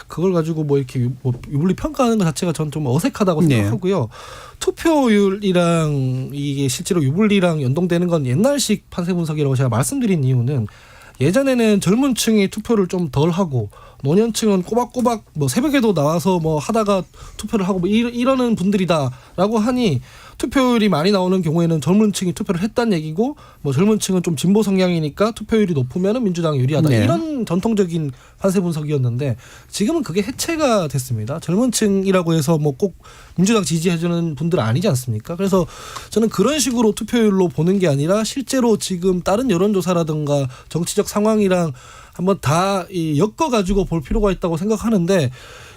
그걸 가지고 뭐 이렇게 뭐 유불리 평가하는 것 자체가 전 좀 어색하다고 생각하고요. 투표율이랑 이게 실제로 유불리랑 연동되는 건 옛날식 판세 분석이라고 제가 말씀드린 이유는 예전에는 젊은 층이 투표를 좀 덜 하고 노년층은 꼬박꼬박 뭐 새벽에도 나와서 뭐 하다가 투표를 하고 뭐 이러는 분들이다라고 하니 투표율이 많이 나오는 경우에는 젊은 층이 투표를 했다는 얘기고 뭐 젊은 층은 좀 진보 성향이니까 투표율이 높으면은 민주당이 유리하다. 네. 이런 전통적인 판세 분석이었는데 지금은 그게 해체가 됐습니다. 젊은 층이라고 해서 뭐 꼭 민주당 지지해주는 분들 아니지 않습니까? 그래서 저는 그런 식으로 투표율로 보는 게 아니라 실제로 지금 다른 여론조사라든가 정치적 상황이랑 한번 다 엮어가지고 볼 필요가 있다고 생각하는데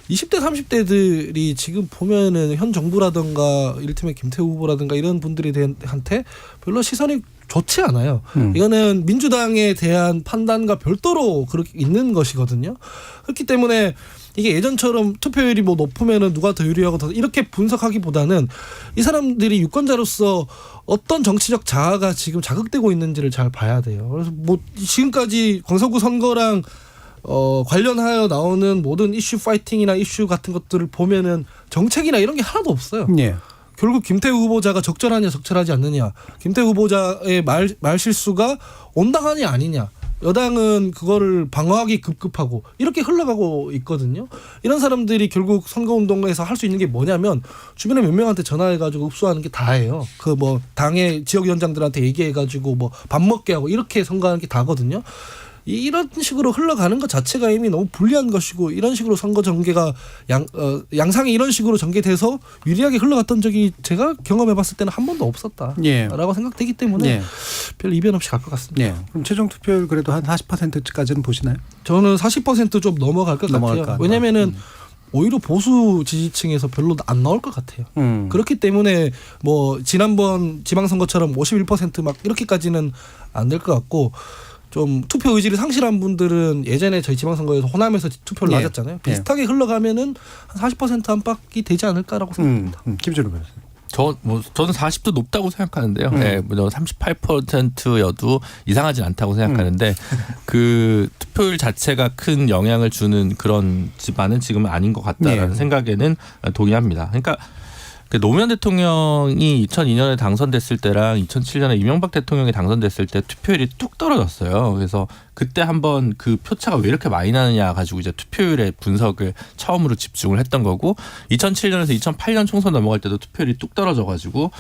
20대 30대들이 지금 보면은 현 정부라든가 이를테면 김태우 후보라든가 이런 분들한테 별로 시선이 좋지 않아요. 이거는 민주당에 대한 판단과 별도로 그렇게 있는 것이거든요. 그렇기 때문에 이게 예전처럼 투표율이 뭐 높으면은 누가 더 유리하고 더 이렇게 분석하기보다는 이 사람들이 유권자로서 어떤 정치적 자아가 지금 자극되고 있는지를 잘 봐야 돼요. 그래서 뭐 지금까지 광서구 선거랑 관련하여 나오는 모든 이슈 파이팅이나 이슈 같은 것들을 보면은 정책이나 이런 게 하나도 없어요. 예. 결국 김태우 후보자가 적절하냐 적절하지 않느냐, 김태우 후보자의 말 실수가 온당하냐 아니냐, 여당은 그거를 방어하기 급급하고 이렇게 흘러가고 있거든요. 이런 사람들이 결국 선거운동에서 할 수 있는 게 뭐냐면 주변에 몇 명한테 전화해가지고 흡수하는 게 다예요. 그 뭐 당의 지역위원장들한테 얘기해가지고 뭐 밥 먹게 하고 이렇게 선거하는 게 다거든요. 이런 식으로 흘러가는 것 자체가 이미 너무 불리한 것이고 이런 식으로 선거 전개가 양상이 이런 식으로 전개돼서 유리하게 흘러갔던 적이 제가 경험해봤을 때는 한 번도 없었다라고 예. 생각되기 때문에 예. 별 이변 없이 갈 것 같습니다. 예. 그럼 최종 투표율 그래도 한 40%까지는 보시나요? 저는 40% 좀 넘어갈 것 넘어갈 같아요. 것 같다. 왜냐면은 오히려 보수 지지층에서 별로 안 나올 것 같아요. 그렇기 때문에 뭐 지난번 지방선거처럼 51% 막 이렇게까지는 안 될 것 같고 좀 투표 의지를 상실한 분들은 예전에 저희 지방선거에서 호남에서 투표를 예. 낮았잖아요. 비슷하게 흘러가면는 한 40% 안팎이 되지 않을까라고 생각합니다. 김준호 변호사. 저는 40도 높다고 생각하는데요. 네, 38%여도 이상하진 않다고 생각하는데 그 투표율 자체가 큰 영향을 주는 그런 집안은 지금은 아닌 것 같다라는 생각에는 동의합니다. 그러니까 노무현 대통령이 2002년에 당선됐을 때랑 2007년에 이명박 대통령이 당선됐을 때 투표율이 뚝 떨어졌어요. 그래서 그때 한번 그 표차가 왜 이렇게 많이 나느냐 가지고 이제 투표율의 분석을 처음으로 집중을 했던 거고 2007년에서 2008년 총선 넘어갈 때도 투표율이 뚝 떨어져 가지고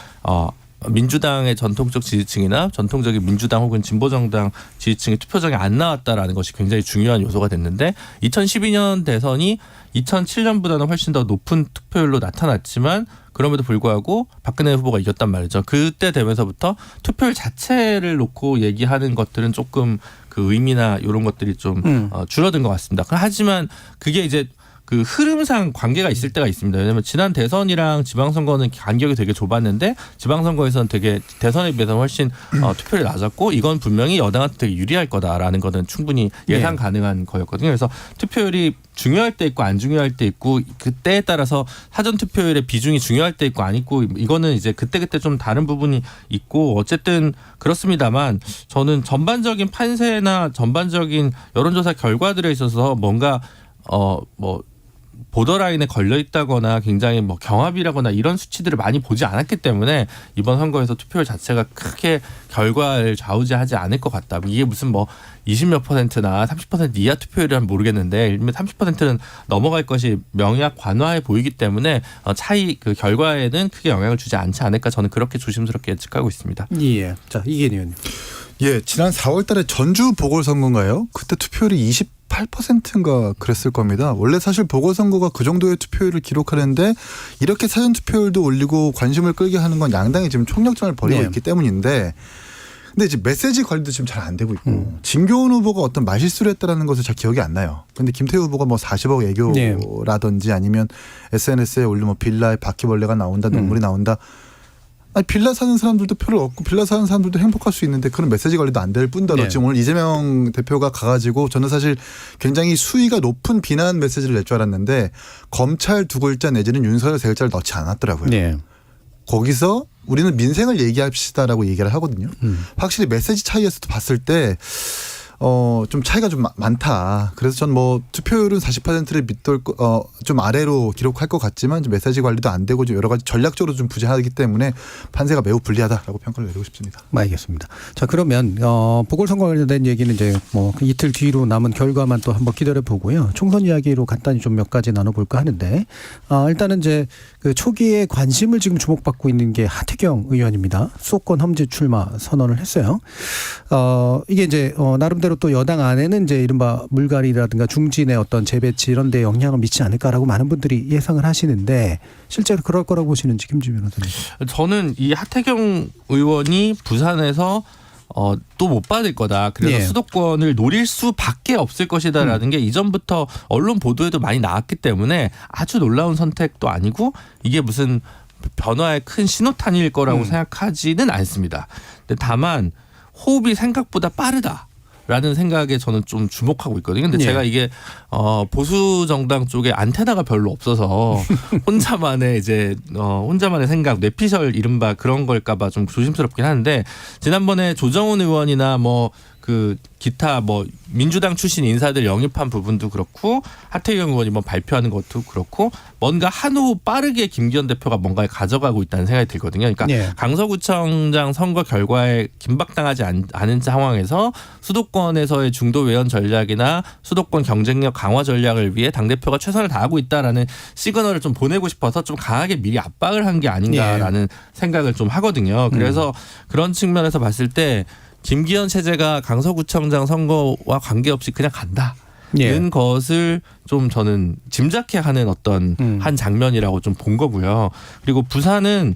민주당의 전통적 지지층이나 전통적인 민주당 혹은 진보정당 지지층이 투표장에 안 나왔다라는 것이 굉장히 중요한 요소가 됐는데 2012년 대선이 2007년보다는 훨씬 더 높은 투표율로 나타났지만 그럼에도 불구하고 박근혜 후보가 이겼단 말이죠. 그때 되면서부터 투표율 자체를 놓고 얘기하는 것들은 조금 그 의미나 이런 것들이 좀 줄어든 것 같습니다. 하지만 그게 이제 그 흐름상 관계가 있을 때가 있습니다. 왜냐하면 지난 대선이랑 지방선거는 간격이 되게 좁았는데 지방선거에서는 되게 대선에 비해서는 훨씬 투표율이 낮았고 이건 분명히 여당한테 되게 유리할 거다라는 거는 충분히 예상 가능한 거였거든요. 그래서 투표율이 중요할 때 있고 안 중요할 때 있고 그때에 따라서 사전 투표율의 비중이 중요할 때 있고 안 있고 이거는 이제 그때그때 좀 다른 부분이 있고 어쨌든 그렇습니다만 저는 전반적인 판세나 전반적인 여론조사 결과들에 있어서 뭔가 뭐 보더라인에 걸려 있다거나 굉장히 뭐 경합이라거나 이런 수치들을 많이 보지 않았기 때문에 이번 선거에서 투표율 자체가 크게 결과를 좌우지하지 않을 것 같다. 이게 무슨 뭐 20몇 %나 30% 이하 투표율이라면 모르겠는데 일면 30%는 넘어갈 것이 명약 관화해 보이기 때문에 차이 그 결과에는 크게 영향을 주지 않지 않을까 저는 그렇게 조심스럽게 예측하고 있습니다. 예. 자, 이계인 의원님. 예, 지난 4월달에 전주 보궐선거인가요? 그때 투표율이 28%인가 그랬을 겁니다. 원래 사실 보궐선거가 그 정도의 투표율을 기록하는데 이렇게 사전 투표율도 올리고 관심을 끌게 하는 건 양당이 지금 총력전을 벌이고 네. 있기 때문인데, 근데 이제 메시지 관리도 지금 잘 안 되고 있고 진교훈 후보가 어떤 말실수를 했다라는 것을 잘 기억이 안 나요. 근데 김태우 후보가 뭐 40억 애교라든지 아니면 SNS에 올린 뭐 빌라에 바퀴벌레가 나온다, 눈물이 나온다. 아니, 빌라 사는 사람들도 표를 얻고 빌라 사는 사람들도 행복할 수 있는데 그런 메시지 관리도 안 될 뿐더러 네. 지금 오늘 이재명 대표가 가가지고 저는 사실 굉장히 수위가 높은 비난 메시지를 낼 줄 알았는데 검찰 2글자 내지는 윤석열 3글자를 넣지 않았더라고요. 네. 거기서 우리는 민생을 얘기합시다라고 얘기를 하거든요. 확실히 메시지 차이에서도 봤을 때 좀 차이가 좀 많다. 그래서 전 뭐 투표율은 40%를 밑돌 좀 아래로 기록할 것 같지만 좀 메시지 관리도 안 되고 좀 여러 가지 전략적으로 좀 부재하기 때문에 판세가 매우 불리하다라고 평가를 내리고 싶습니다. 알겠습니다. 자, 그러면 보궐선거 관련된 얘기는 이제 뭐 이틀 뒤로 남은 결과만 또 한번 기다려 보고요. 총선 이야기로 간단히 좀 몇 가지 나눠볼까 하는데 일단은 이제 그 초기에 관심을 지금 주목받고 있는 게 하태경 의원입니다. 수도권 험지 출마 선언을 했어요. 이게 이제 나름대로 또 여당 안에는 이제 이른바 물갈이라든가 중진의 어떤 재배치 이런 데 영향을 미치지 않을까라고 많은 분들이 예상을 하시는데 실제로 그럴 거라고 보시는지 김지민 변호사님. 저는 이 하태경 의원이 부산에서 또 못 받을 거다. 그래서 예. 수도권을 노릴 수밖에 없을 것이다라는 게 이전부터 언론 보도에도 많이 나왔기 때문에 아주 놀라운 선택도 아니고 이게 무슨 변화의 큰 신호탄일 거라고 생각하지는 않습니다. 근데 다만 호흡이 생각보다 빠르다. 라는 생각에 저는 좀 주목하고 있거든요. 근데 예. 제가 이게 보수 정당 쪽에 안테나가 별로 없어서 혼자만의 생각, 뇌피셜 이른바 그런 걸까봐 좀 조심스럽긴 하는데 지난번에 조정훈 의원이나 뭐 그 기타 뭐 민주당 출신 인사들 영입한 부분도 그렇고 하태경 의원이 뭐 발표하는 것도 그렇고 뭔가 한 호 빠르게 김기현 대표가 뭔가를 가져가고 있다는 생각이 들거든요. 그러니까 예. 강서구청장 선거 결과에 긴박당하지 않은 상황에서 수도권에서의 중도 외연 전략이나 수도권 경쟁력 강화 전략을 위해 당대표가 최선을 다하고 있다라는 시그널을 좀 보내고 싶어서 좀 강하게 미리 압박을 한 게 아닌가라는 생각을 좀 하거든요. 그래서 그런 측면에서 봤을 때 김기현 체제가 강서구청장 선거와 관계없이 그냥 간다. 는 것을 좀 저는 짐작해 하는 어떤 한 장면이라고 좀 본 거고요. 그리고 부산은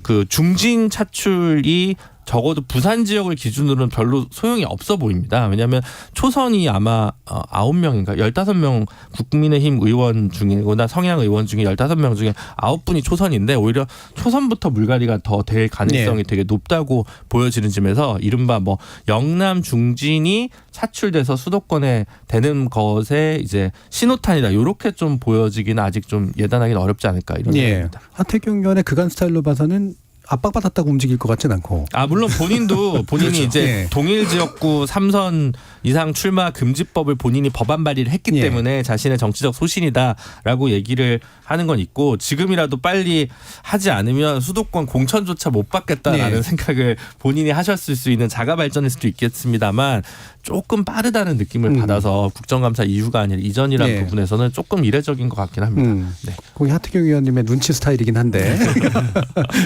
그 중진 차출이 적어도 부산 지역을 기준으로는 별로 소용이 없어 보입니다. 왜냐하면 초선이 아마 9명인가 15명 국민의힘 의원 중이거나 성향 의원 중에 15명 중에 9분이 초선인데 오히려 초선부터 물갈이가 더 될 가능성이 되게 높다고 보여지는 점에서 이른바 뭐 영남 중진이 차출돼서 수도권에 되는 것에 이제 신호탄이다. 이렇게 좀 보여지기는 아직 좀 예단하기는 어렵지 않을까 이런 생각입니다. 하태경 의원의 그간 스타일로 봐서는 압박받았다고 움직일 것 같진 않고. 물론 본인이 그렇죠. 이제 예. 동일 지역구 3선 이상 출마 금지법을 본인이 법안 발의를 했기 예. 때문에 자신의 정치적 소신이다라고 얘기를 하는 건 있고 지금이라도 빨리 하지 않으면 수도권 공천조차 못 받겠다라는 예. 생각을 본인이 하셨을 수 있는 자가 발전일 수도 있겠습니다만 조금 빠르다는 느낌을 받아서 국정감사 이후가 아니라 이전이라는 예. 부분에서는 조금 이례적인 것 같긴 합니다. 네. 거기 하태경 의원님의 눈치 스타일이긴 한데.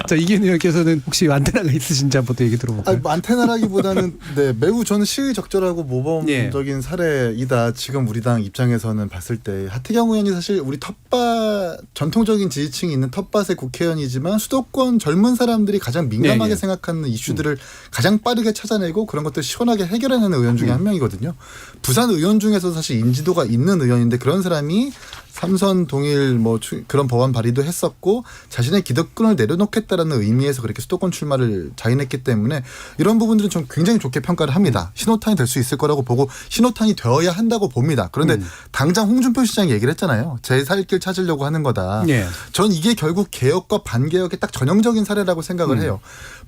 자, 이기현 의원께서는 혹시 안테나가 있으신지 한번 또 얘기 들어볼까요? 뭐 안테나라기보다는 네, 매우 저는 시의적절하고 모범적인 사례이다. 지금 우리 당 입장에서는 봤을 때 하태경 의원이 사실 우리 텃밭 전통적인 지지층이 있는 텃밭의 국회의원이지만 수도권 젊은 사람들이 가장 민감하게 생각하는 이슈들을 가장 빠르게 찾아내고 그런 것들 시원하게 해결해내는 의원 중에 한 명이거든요. 부산 의원 중에서 사실 인지도가 있는 의원인데 그런 사람이 삼선 동일 뭐 그런 법안 발의도 했었고 자신의 기득권을 내려놓겠다라는 의미에서 그렇게 수도권 출마를 자인했기 때문에 이런 부분들은 좀 굉장히 좋게 평가를 합니다. 신호탄이 될 수 있을 거라고 보고 신호탄이 되어야 한다고 봅니다. 그런데 당장 홍준표 시장이 얘기를 했잖아요. 제 살 길 찾으려고 하는 거다. 예. 전 이게 결국 개혁과 반개혁의 딱 전형적인 사례라고 생각을 해요.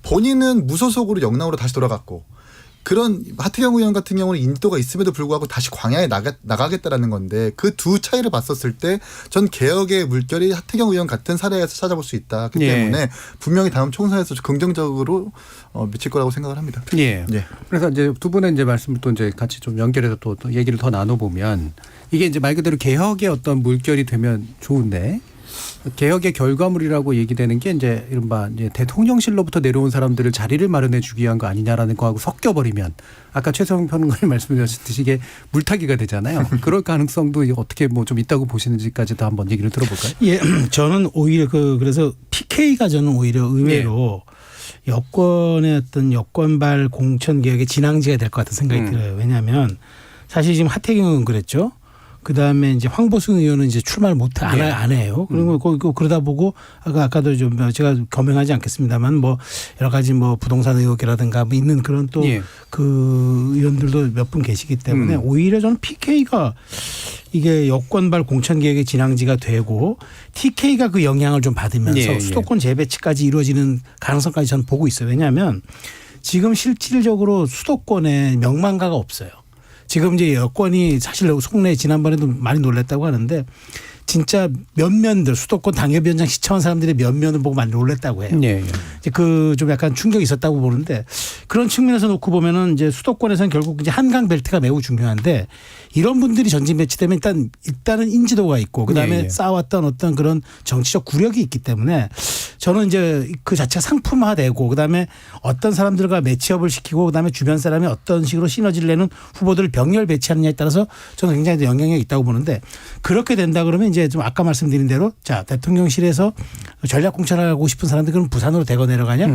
본인은 무소속으로 영남으로 다시 돌아갔고 그런 하태경 의원 같은 경우는 인지도가 있음에도 불구하고 다시 광야에 나가겠다라는 건데 그 두 차이를 봤었을 때 전 개혁의 물결이 하태경 의원 같은 사례에서 찾아볼 수 있다. 그 때문에 분명히 다음 총선에서 긍정적으로 미칠 거라고 생각을 합니다. 예. 예. 그래서 이제 두 분의 이제 말씀을 또 이제 같이 좀 연결해서 또 얘기를 더 나눠보면 이게 이제 말 그대로 개혁의 어떤 물결이 되면 좋은데 개혁의 결과물이라고 얘기되는 게 이제 이른바 이제 대통령실로부터 내려온 사람들을 자리를 마련해 주기 위한 거 아니냐라는 거하고 섞여버리면 아까 최성 평론가님 말씀하셨듯이 이게 물타기가 되잖아요. 그럴 가능성도 어떻게 뭐 좀 있다고 보시는지까지도 한번 얘기를 들어볼까요? 예, 저는 오히려 그래서 PK가 저는 오히려 의외로 여권의 어떤 여권발 공천 개혁의 진앙지가 될 것 같은 생각이 들어요. 왜냐하면 사실 지금 하태경 의원 그랬죠. 그 다음에 이제 황보승 의원은 이제 출마를 안 해요. 그리고 그러다 보고 아까도 좀 제가 겸행하지 않겠습니다만 뭐 여러 가지 뭐 부동산 의혹이라든가 뭐 있는 그런 또 그 의원들도 몇 분 계시기 때문에 오히려 저는 PK가 이게 여권발 공천 개혁의 진앙지가 되고 TK가 그 영향을 좀 받으면서 수도권 재배치까지 이루어지는 가능성까지 저는 보고 있어요. 왜냐하면 지금 실질적으로 수도권에 명망가가 없어요. 지금 이제 여권이 사실 속내 지난번에도 많이 놀랬다고 하는데 진짜 면면들 수도권 당협위원장 시청한 사람들의 면면을 보고 많이 놀랬다고 해요. 이제 그 좀 약간 충격이 있었다고 보는데 그런 측면에서 놓고 보면은 이제 수도권에서는 결국 이제 한강 벨트가 매우 중요한데 이런 분들이 전진 배치되면 일단은 인지도가 있고 그다음에 쌓아왔던 어떤 그런 정치적 구력이 있기 때문에 저는 이제 그 자체가 상품화되고 그다음에 어떤 사람들과 매치업을 시키고 그다음에 주변 사람이 어떤 식으로 시너지를 내는 후보들을 병렬 배치하느냐에 따라서 저는 굉장히 영향력이 있다고 보는데 그렇게 된다 그러면 이제 좀 아까 말씀드린 대로 자 대통령실에서 전략 공천을 하고 싶은 사람들 그럼 부산으로 대거 내려가냐?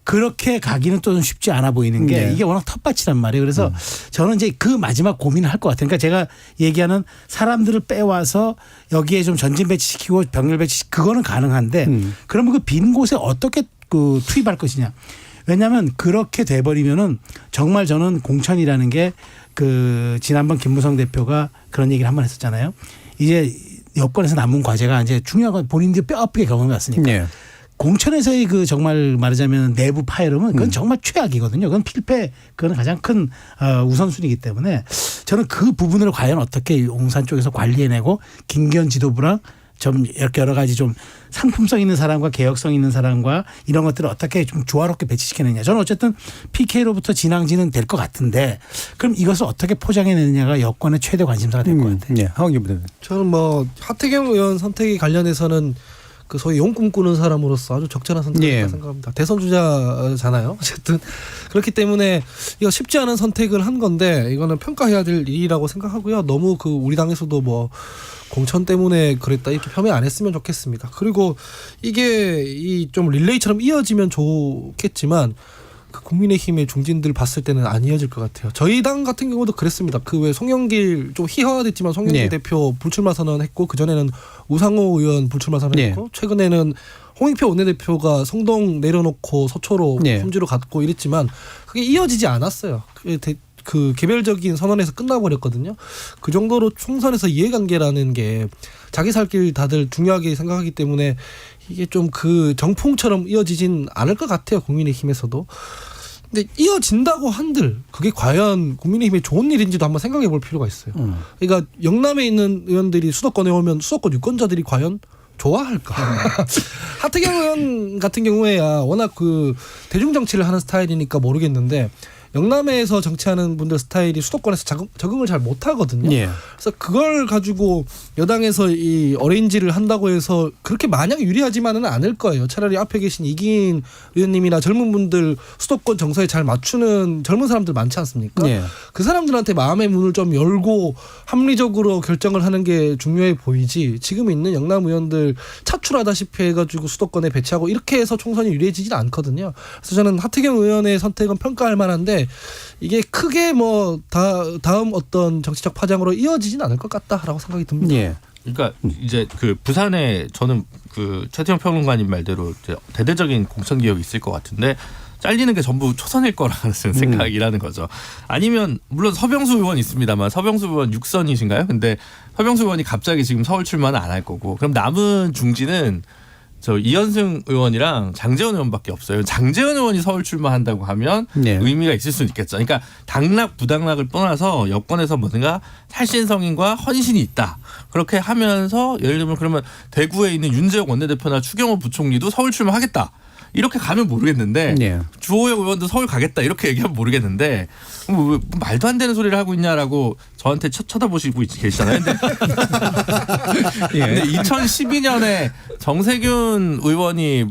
그렇게 가기는 또 좀 쉽지 않아 보이는 게 이게 워낙 텃밭이란 말이에요. 그래서 저는 이제 그 마지막 고민을 할 것 같아요. 그러니까 제가 얘기하는 사람들을 빼와서 여기에 좀 전진 배치시키고 병렬 배치 그거는 가능한데 그러면 그 빈 곳에 어떻게 그 투입할 것이냐. 왜냐하면 그렇게 돼버리면은 정말 저는 공천이라는 게 그 지난번 김무성 대표가 그런 얘기를 한번 했었잖아요. 이제 여권에서 남은 과제가 이제 중요한 건 본인들이 뼈 아프게 경험해 왔으니까. 공천에서의 그 정말 말하자면 내부 파열음은 그건 정말 최악이거든요. 그건 필패, 그건 가장 큰 우선순위이기 때문에 저는 그 부분을 과연 어떻게 용산 쪽에서 관리해내고 김기현 지도부랑 좀 이렇게 여러 가지 좀 상품성 있는 사람과 개혁성 있는 사람과 이런 것들을 어떻게 좀 조화롭게 배치시키느냐. 저는 어쨌든 PK로부터 진앙지는 될 것 같은데 그럼 이것을 어떻게 포장해내느냐가 여권의 최대 관심사가 될 것 같아요. 하원기 부대변인. 저는 뭐 하태경 의원 선택에 관련해서는 그 소위 용 꿈꾸는 사람으로서 아주 적절한 선택이라고 생각합니다. 대선 주자잖아요. 어쨌든 그렇기 때문에 이거 쉽지 않은 선택을 한 건데 이거는 평가해야 될 일이라고 생각하고요. 너무 그 우리 당에서도 뭐 공천 때문에 그랬다 이렇게 폄훼 안 했으면 좋겠습니다. 그리고 이게 이 좀 릴레이처럼 이어지면 좋겠지만 그 국민의힘의 중진들 봤을 때는 안 이어질 것 같아요. 저희 당 같은 경우도 그랬습니다. 그 왜 송영길 좀 희화화됐지만 송영길 대표 불출마 선언했고 그 전에는 우상호 의원 불출마 선언했고 최근에는 홍익표 원내대표가 성동 내려놓고 서초로 험지로 갔고 이랬지만 그게 이어지지 않았어요. 그 개별적인 선언에서 끝나버렸거든요. 그 정도로 총선에서 이해관계라는 게 자기 살 길 다들 중요하게 생각하기 때문에 이게 좀 그 정풍처럼 이어지진 않을 것 같아요. 국민의힘에서도. 근데 이어진다고 한들 그게 과연 국민의힘에 좋은 일인지도 한번 생각해 볼 필요가 있어요. 그러니까 영남에 있는 의원들이 수도권에 오면 수도권 유권자들이 과연 좋아할까? 하태경 의원 같은 경우에야 워낙 그 대중정치를 하는 스타일이니까 모르겠는데 영남에서 정치하는 분들 스타일이 수도권에서 적응을 잘 못하거든요. 그래서 그걸 가지고 여당에서 이 어레인지를 한다고 해서 그렇게 마냥 유리하지만은 않을 거예요. 차라리 앞에 계신 이기인 의원님이나 젊은 분들 수도권 정서에 잘 맞추는 젊은 사람들 많지 않습니까? 그 사람들한테 마음의 문을 좀 열고 합리적으로 결정을 하는 게 중요해 보이지 지금 있는 영남 의원들 차출하다시피 해가지고 수도권에 배치하고 이렇게 해서 총선이 유리해지진 않거든요. 그래서 저는 하태경 의원의 선택은 평가할 만한데 이게 크게 뭐 다음 어떤 정치적 파장으로 이어지진 않을 것 같다라고 생각이 듭니다. 그러니까 이제 그 부산에 저는 그 최태형 평론가님 말대로 이제 대대적인 공천 개혁이 있을 것 같은데 잘리는 게 전부 초선일 거라는 생각이라는 거죠. 아니면 물론 서병수 의원 있습니다만 서병수 의원 6선이신가요? 근데 서병수 의원이 갑자기 지금 서울 출마는 안 할 거고 그럼 남은 중진은 저 이현승 의원이랑 장제원 의원밖에 없어요. 장제원 의원이 서울 출마한다고 하면 의미가 있을 수는 있겠죠. 그러니까 당락 부당락을 떠나서 여권에서 뭔가 살신성인과 헌신이 있다. 그렇게 하면서 예를 들면 그러면 대구에 있는 윤재욱 원내대표나 추경호 부총리도 서울 출마하겠다. 이렇게 가면 모르겠는데 네. 주호영 의원도 서울 가겠다 이렇게 얘기하면 모르겠는데 뭐 말도 안 되는 소리를 하고 있냐라고 저한테 쳐다보시고 계시잖아요. 근데 2012년에 정세균 의원이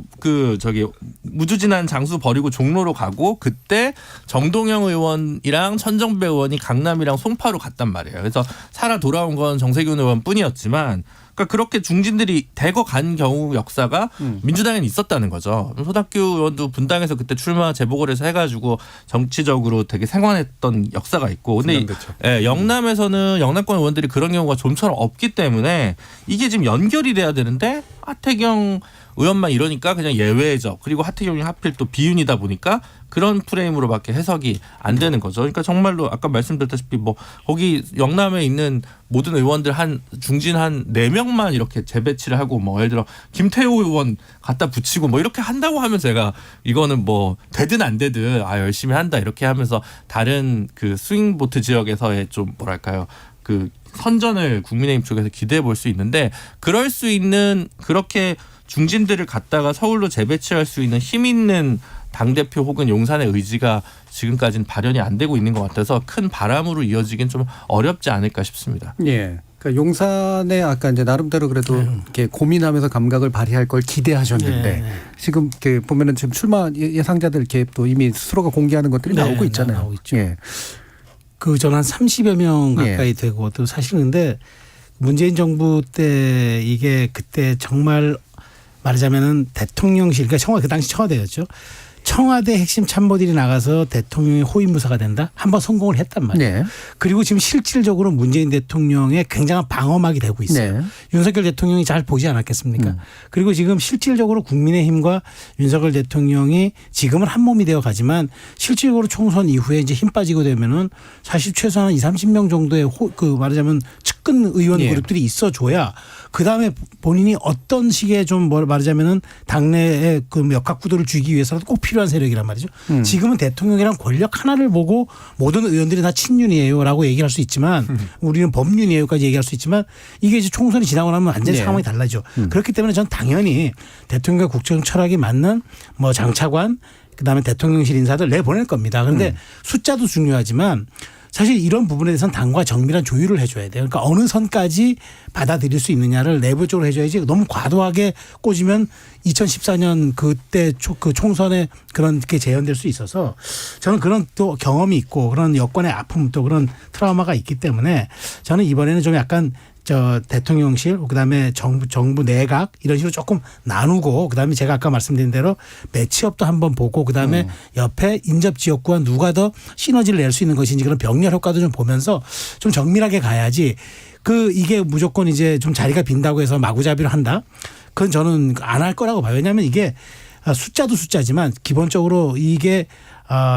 무주진한 장수 버리고 종로로 가고 그때 정동영 의원이랑 천정배 의원이 강남이랑 송파로 갔단 말이에요. 그래서 살아 돌아온 건 정세균 의원뿐이었지만 그러니까 그렇게 중진들이 대거 간 경우 역사가 민주당에는 있었다는 거죠. 손학규 의원도 분당에서 그때 출마 재보궐 해서 해가지고 정치적으로 되게 생활했던 역사가 있고 근데 영남에서는 영남권 의원들이 그런 경우가 좀처럼 없기 때문에 이게 지금 연결이 돼야 되는데 하태경 의원만 이러니까 그냥 예외죠. 그리고 하태경이 하필 또 비윤이다 보니까 그런 프레임으로밖에 해석이 안 되는 거죠. 그러니까 정말로 아까 말씀드렸다시피 뭐 거기 영남에 있는 모든 의원들 중진 한 4명만 이렇게 재배치를 하고 뭐 예를 들어 김태호 의원 갖다 붙이고 뭐 이렇게 한다고 하면 제가 이거는 뭐 되든 안 되든 열심히 한다 이렇게 하면서 다른 그 스윙보트 지역에서의 좀 뭐랄까요 그 선전을 국민의힘 쪽에서 기대해 볼 수 있는데 그럴 수 있는 그렇게 중진들을 갖다가 서울로 재배치할 수 있는 힘 있는 당대표 혹은 용산의 의지가 지금까지는 발현이 안 되고 있는 것 같아서 큰 바람으로 이어지긴 좀 어렵지 않을까 싶습니다. 예. 그러니까 용산에 아까 이제 나름대로 그래도 이렇게 고민하면서 감각을 발휘할 걸 기대하셨는데 지금 이렇게 보면은 지금 출마 예상자들 이렇게 또 이미 스스로가 공개하는 것들이 나오고 있잖아요. 나오고 있죠. 예. 전 한 30여 명 가까이 되고 또 사실은 근데 문재인 정부 때 이게 그때 정말 말하자면은 대통령실 그러니까 그 당시 청와대였죠. 청와대 핵심 참모들이 나가서 대통령의 호위무사가 된다. 한번 성공을 했단 말이에요. 네. 그리고 지금 실질적으로 문재인 대통령의 굉장한 방어막이 되고 있어요. 네. 윤석열 대통령이 잘 보지 않았겠습니까? 그리고 지금 실질적으로 국민의힘과 윤석열 대통령이 지금은 한 몸이 되어 가지만 실질적으로 총선 이후에 이제 힘 빠지고 되면은 사실 최소한 20-30명 정도의 말하자면 측근 의원 그룹들이 있어줘야 그 다음에 본인이 어떤 식의 좀 말하자면은 당내의 그 역학구도를 쥐기 위해서라도 꼭 필요한 세력이란 말이죠. 지금은 대통령이랑 권력 하나를 보고 모든 의원들이 다 친윤이에요라고 얘기할 수 있지만 우리는 법륜이에요까지 얘기할 수 있지만 이게 이제 총선이 지나고 나면 완전히 상황이 달라져. 그렇기 때문에 전 당연히 대통령과 국정 철학이 맞는 뭐 장차관 그다음에 대통령실 인사들 내보낼 겁니다. 그런데 숫자도 중요하지만 사실 이런 부분에 대해서는 당과 정밀한 조율을 해줘야 돼요. 그러니까 어느 선까지 받아들일 수 있느냐를 내부적으로 해줘야지 너무 과도하게 꽂으면 2014년 그때 그 총선에 그런 게 재현될 수 있어서 저는 그런 또 경험이 있고 그런 여권의 아픔 또 그런 트라우마가 있기 때문에 저는 이번에는 좀 약간 대통령실 그다음에 정부 내각 이런 식으로 조금 나누고 그다음에 제가 아까 말씀드린 대로 매치업도 한번 보고 그다음에 옆에 인접 지역구와 누가 더 시너지를 낼 수 있는 것인지 그런 병렬 효과도 좀 보면서 좀 정밀하게 가야지 이게 무조건 이제 좀 자리가 빈다고 해서 마구잡이로 한다. 그건 저는 안 할 거라고 봐요. 왜냐하면 이게 숫자도 숫자지만 기본적으로 이게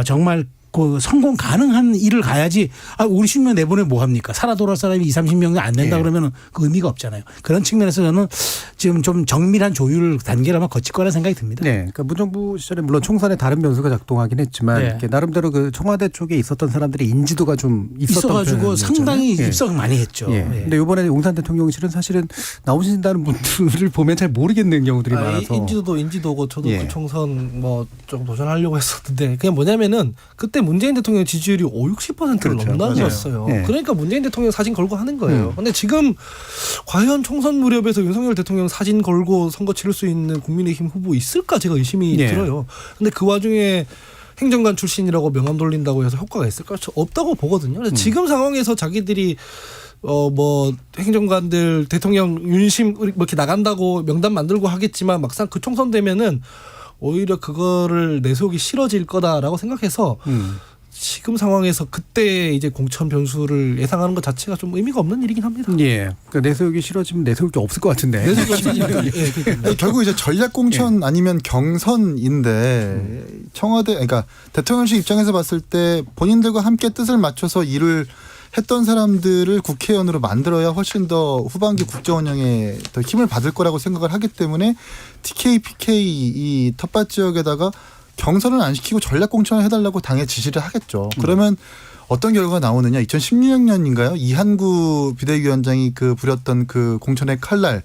정말 그 성공 가능한 일을 가야지 우리 10명 내보내 뭐 합니까? 살아 돌아올 사람이 20-30명이 안 된다 그러면 그 의미가 없잖아요. 그런 측면에서 저는 지금 좀 정밀한 조율 단계를 아마 거칠 거라 생각이 듭니다. 네. 그러니까 문정부 시절에 물론 총선에 다른 변수가 작동하긴 했지만 이렇게 나름대로 그 청와대 쪽에 있었던 사람들의 인지도가 좀 있어가지고 상당히 입성 많이 했죠. 근데 이번에 용산 대통령실은 사실은 나오신다는 분들을 보면 잘 모르겠는 경우들이 많아서 인지도고 저도 그 총선 뭐 좀 도전하려고 했었는데 그냥 뭐냐면은 그때 문재인 대통령 지지율이 50-60%를 넘나들었어요. 그러니까 문재인 대통령 사진 걸고 하는 거예요. 그런데 지금 과연 총선 무렵에서 윤석열 대통령 사진 걸고 선거 치를 수 있는 국민의힘 후보 있을까 제가 의심이 들어요. 그런데 그 와중에 행정관 출신이라고 명함 돌린다고 해서 효과가 있을까? 저 없다고 보거든요. 그래서 지금 상황에서 자기들이 뭐 행정관들 대통령 윤심 뭐 이렇게 나간다고 명단 만들고 하겠지만 막상 그 총선 되면은 오히려 그거를 내세우기 싫어질 거다라고 생각해서 지금 상황에서 그때 이제 공천 변수를 예상하는 것 자체가 좀 의미가 없는 일이긴 합니다. 그러니까 내세우기 싫어지면 내세울 게 없을 것 같은데. 결국 이제 전략 공천 아니면 경선인데 청와대 그러니까 대통령실 입장에서 봤을 때 본인들과 함께 뜻을 맞춰서 일을 했던 사람들을 국회의원으로 만들어야 훨씬 더 후반기 국정 운영에 더 힘을 받을 거라고 생각을 하기 때문에 TK, PK 이 텃밭 지역에다가 경선을 안 시키고 전략 공천을 해달라고 당에 지시를 하겠죠. 그러면 어떤 결과가 나오느냐? 2016년인가요? 이한구 비대위원장이 부렸던 그 공천의 칼날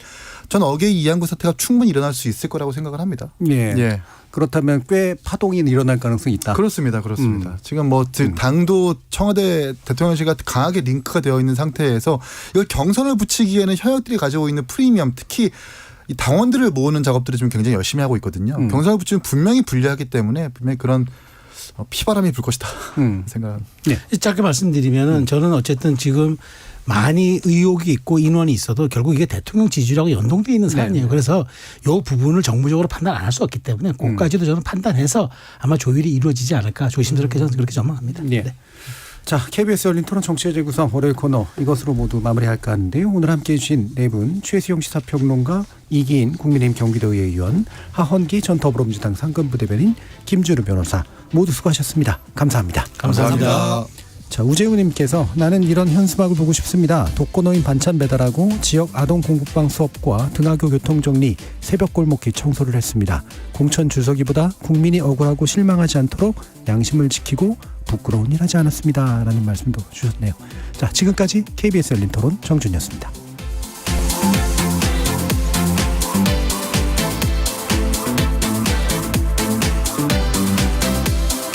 전 어게이 이양구 사태가 충분히 일어날 수 있을 거라고 생각을 합니다. 예. 예. 그렇다면 꽤 파동이 일어날 가능성이 있다. 그렇습니다. 지금 뭐 당도 청와대 대통령실과 강하게 링크가 되어 있는 상태에서 이걸 경선을 붙이기에는 현역들이 가지고 있는 프리미엄, 특히 이 당원들을 모으는 작업들을 좀 굉장히 열심히 하고 있거든요. 경선을 붙이면 분명히 불리하기 때문에 분명히 그런 피바람이 불 것이다 생각합니다. 짧게 말씀드리면은 저는 어쨌든 지금 많이 의혹이 있고 인원이 있어도 결국 이게 대통령 지지율하고 연동되어 있는 사안이에요. 그래서 이 부분을 정부적으로 판단 안 할 수 없기 때문에 그것까지도 저는 판단해서 아마 조율이 이루어지지 않을까 조심스럽게 저는 그렇게 전망합니다. 예. 네. 자, KBS 열린 토론 정치의 재구성 월요일 코너 이것으로 모두 마무리할까 하는데요. 오늘 함께해 주신 네 분, 최수영 시사평론가, 이기인 국민의힘 경기도의회 의원, 하헌기 전 더불어민주당 상근부 대변인, 김주루 변호사 모두 수고하셨습니다. 감사합니다. 감사합니다. 자, 우재우님께서 나는 이런 현수막을 보고 싶습니다. 독거노인 반찬 배달하고 지역 아동 공부방 수업과 등하교 교통정리, 새벽 골목길 청소를 했습니다. 공천 주석이보다 국민이 억울하고 실망하지 않도록 양심을 지키고 부끄러운 일 하지 않았습니다. 라는 말씀도 주셨네요. 자, 지금까지 KBS 열린 토론 정준이었습니다.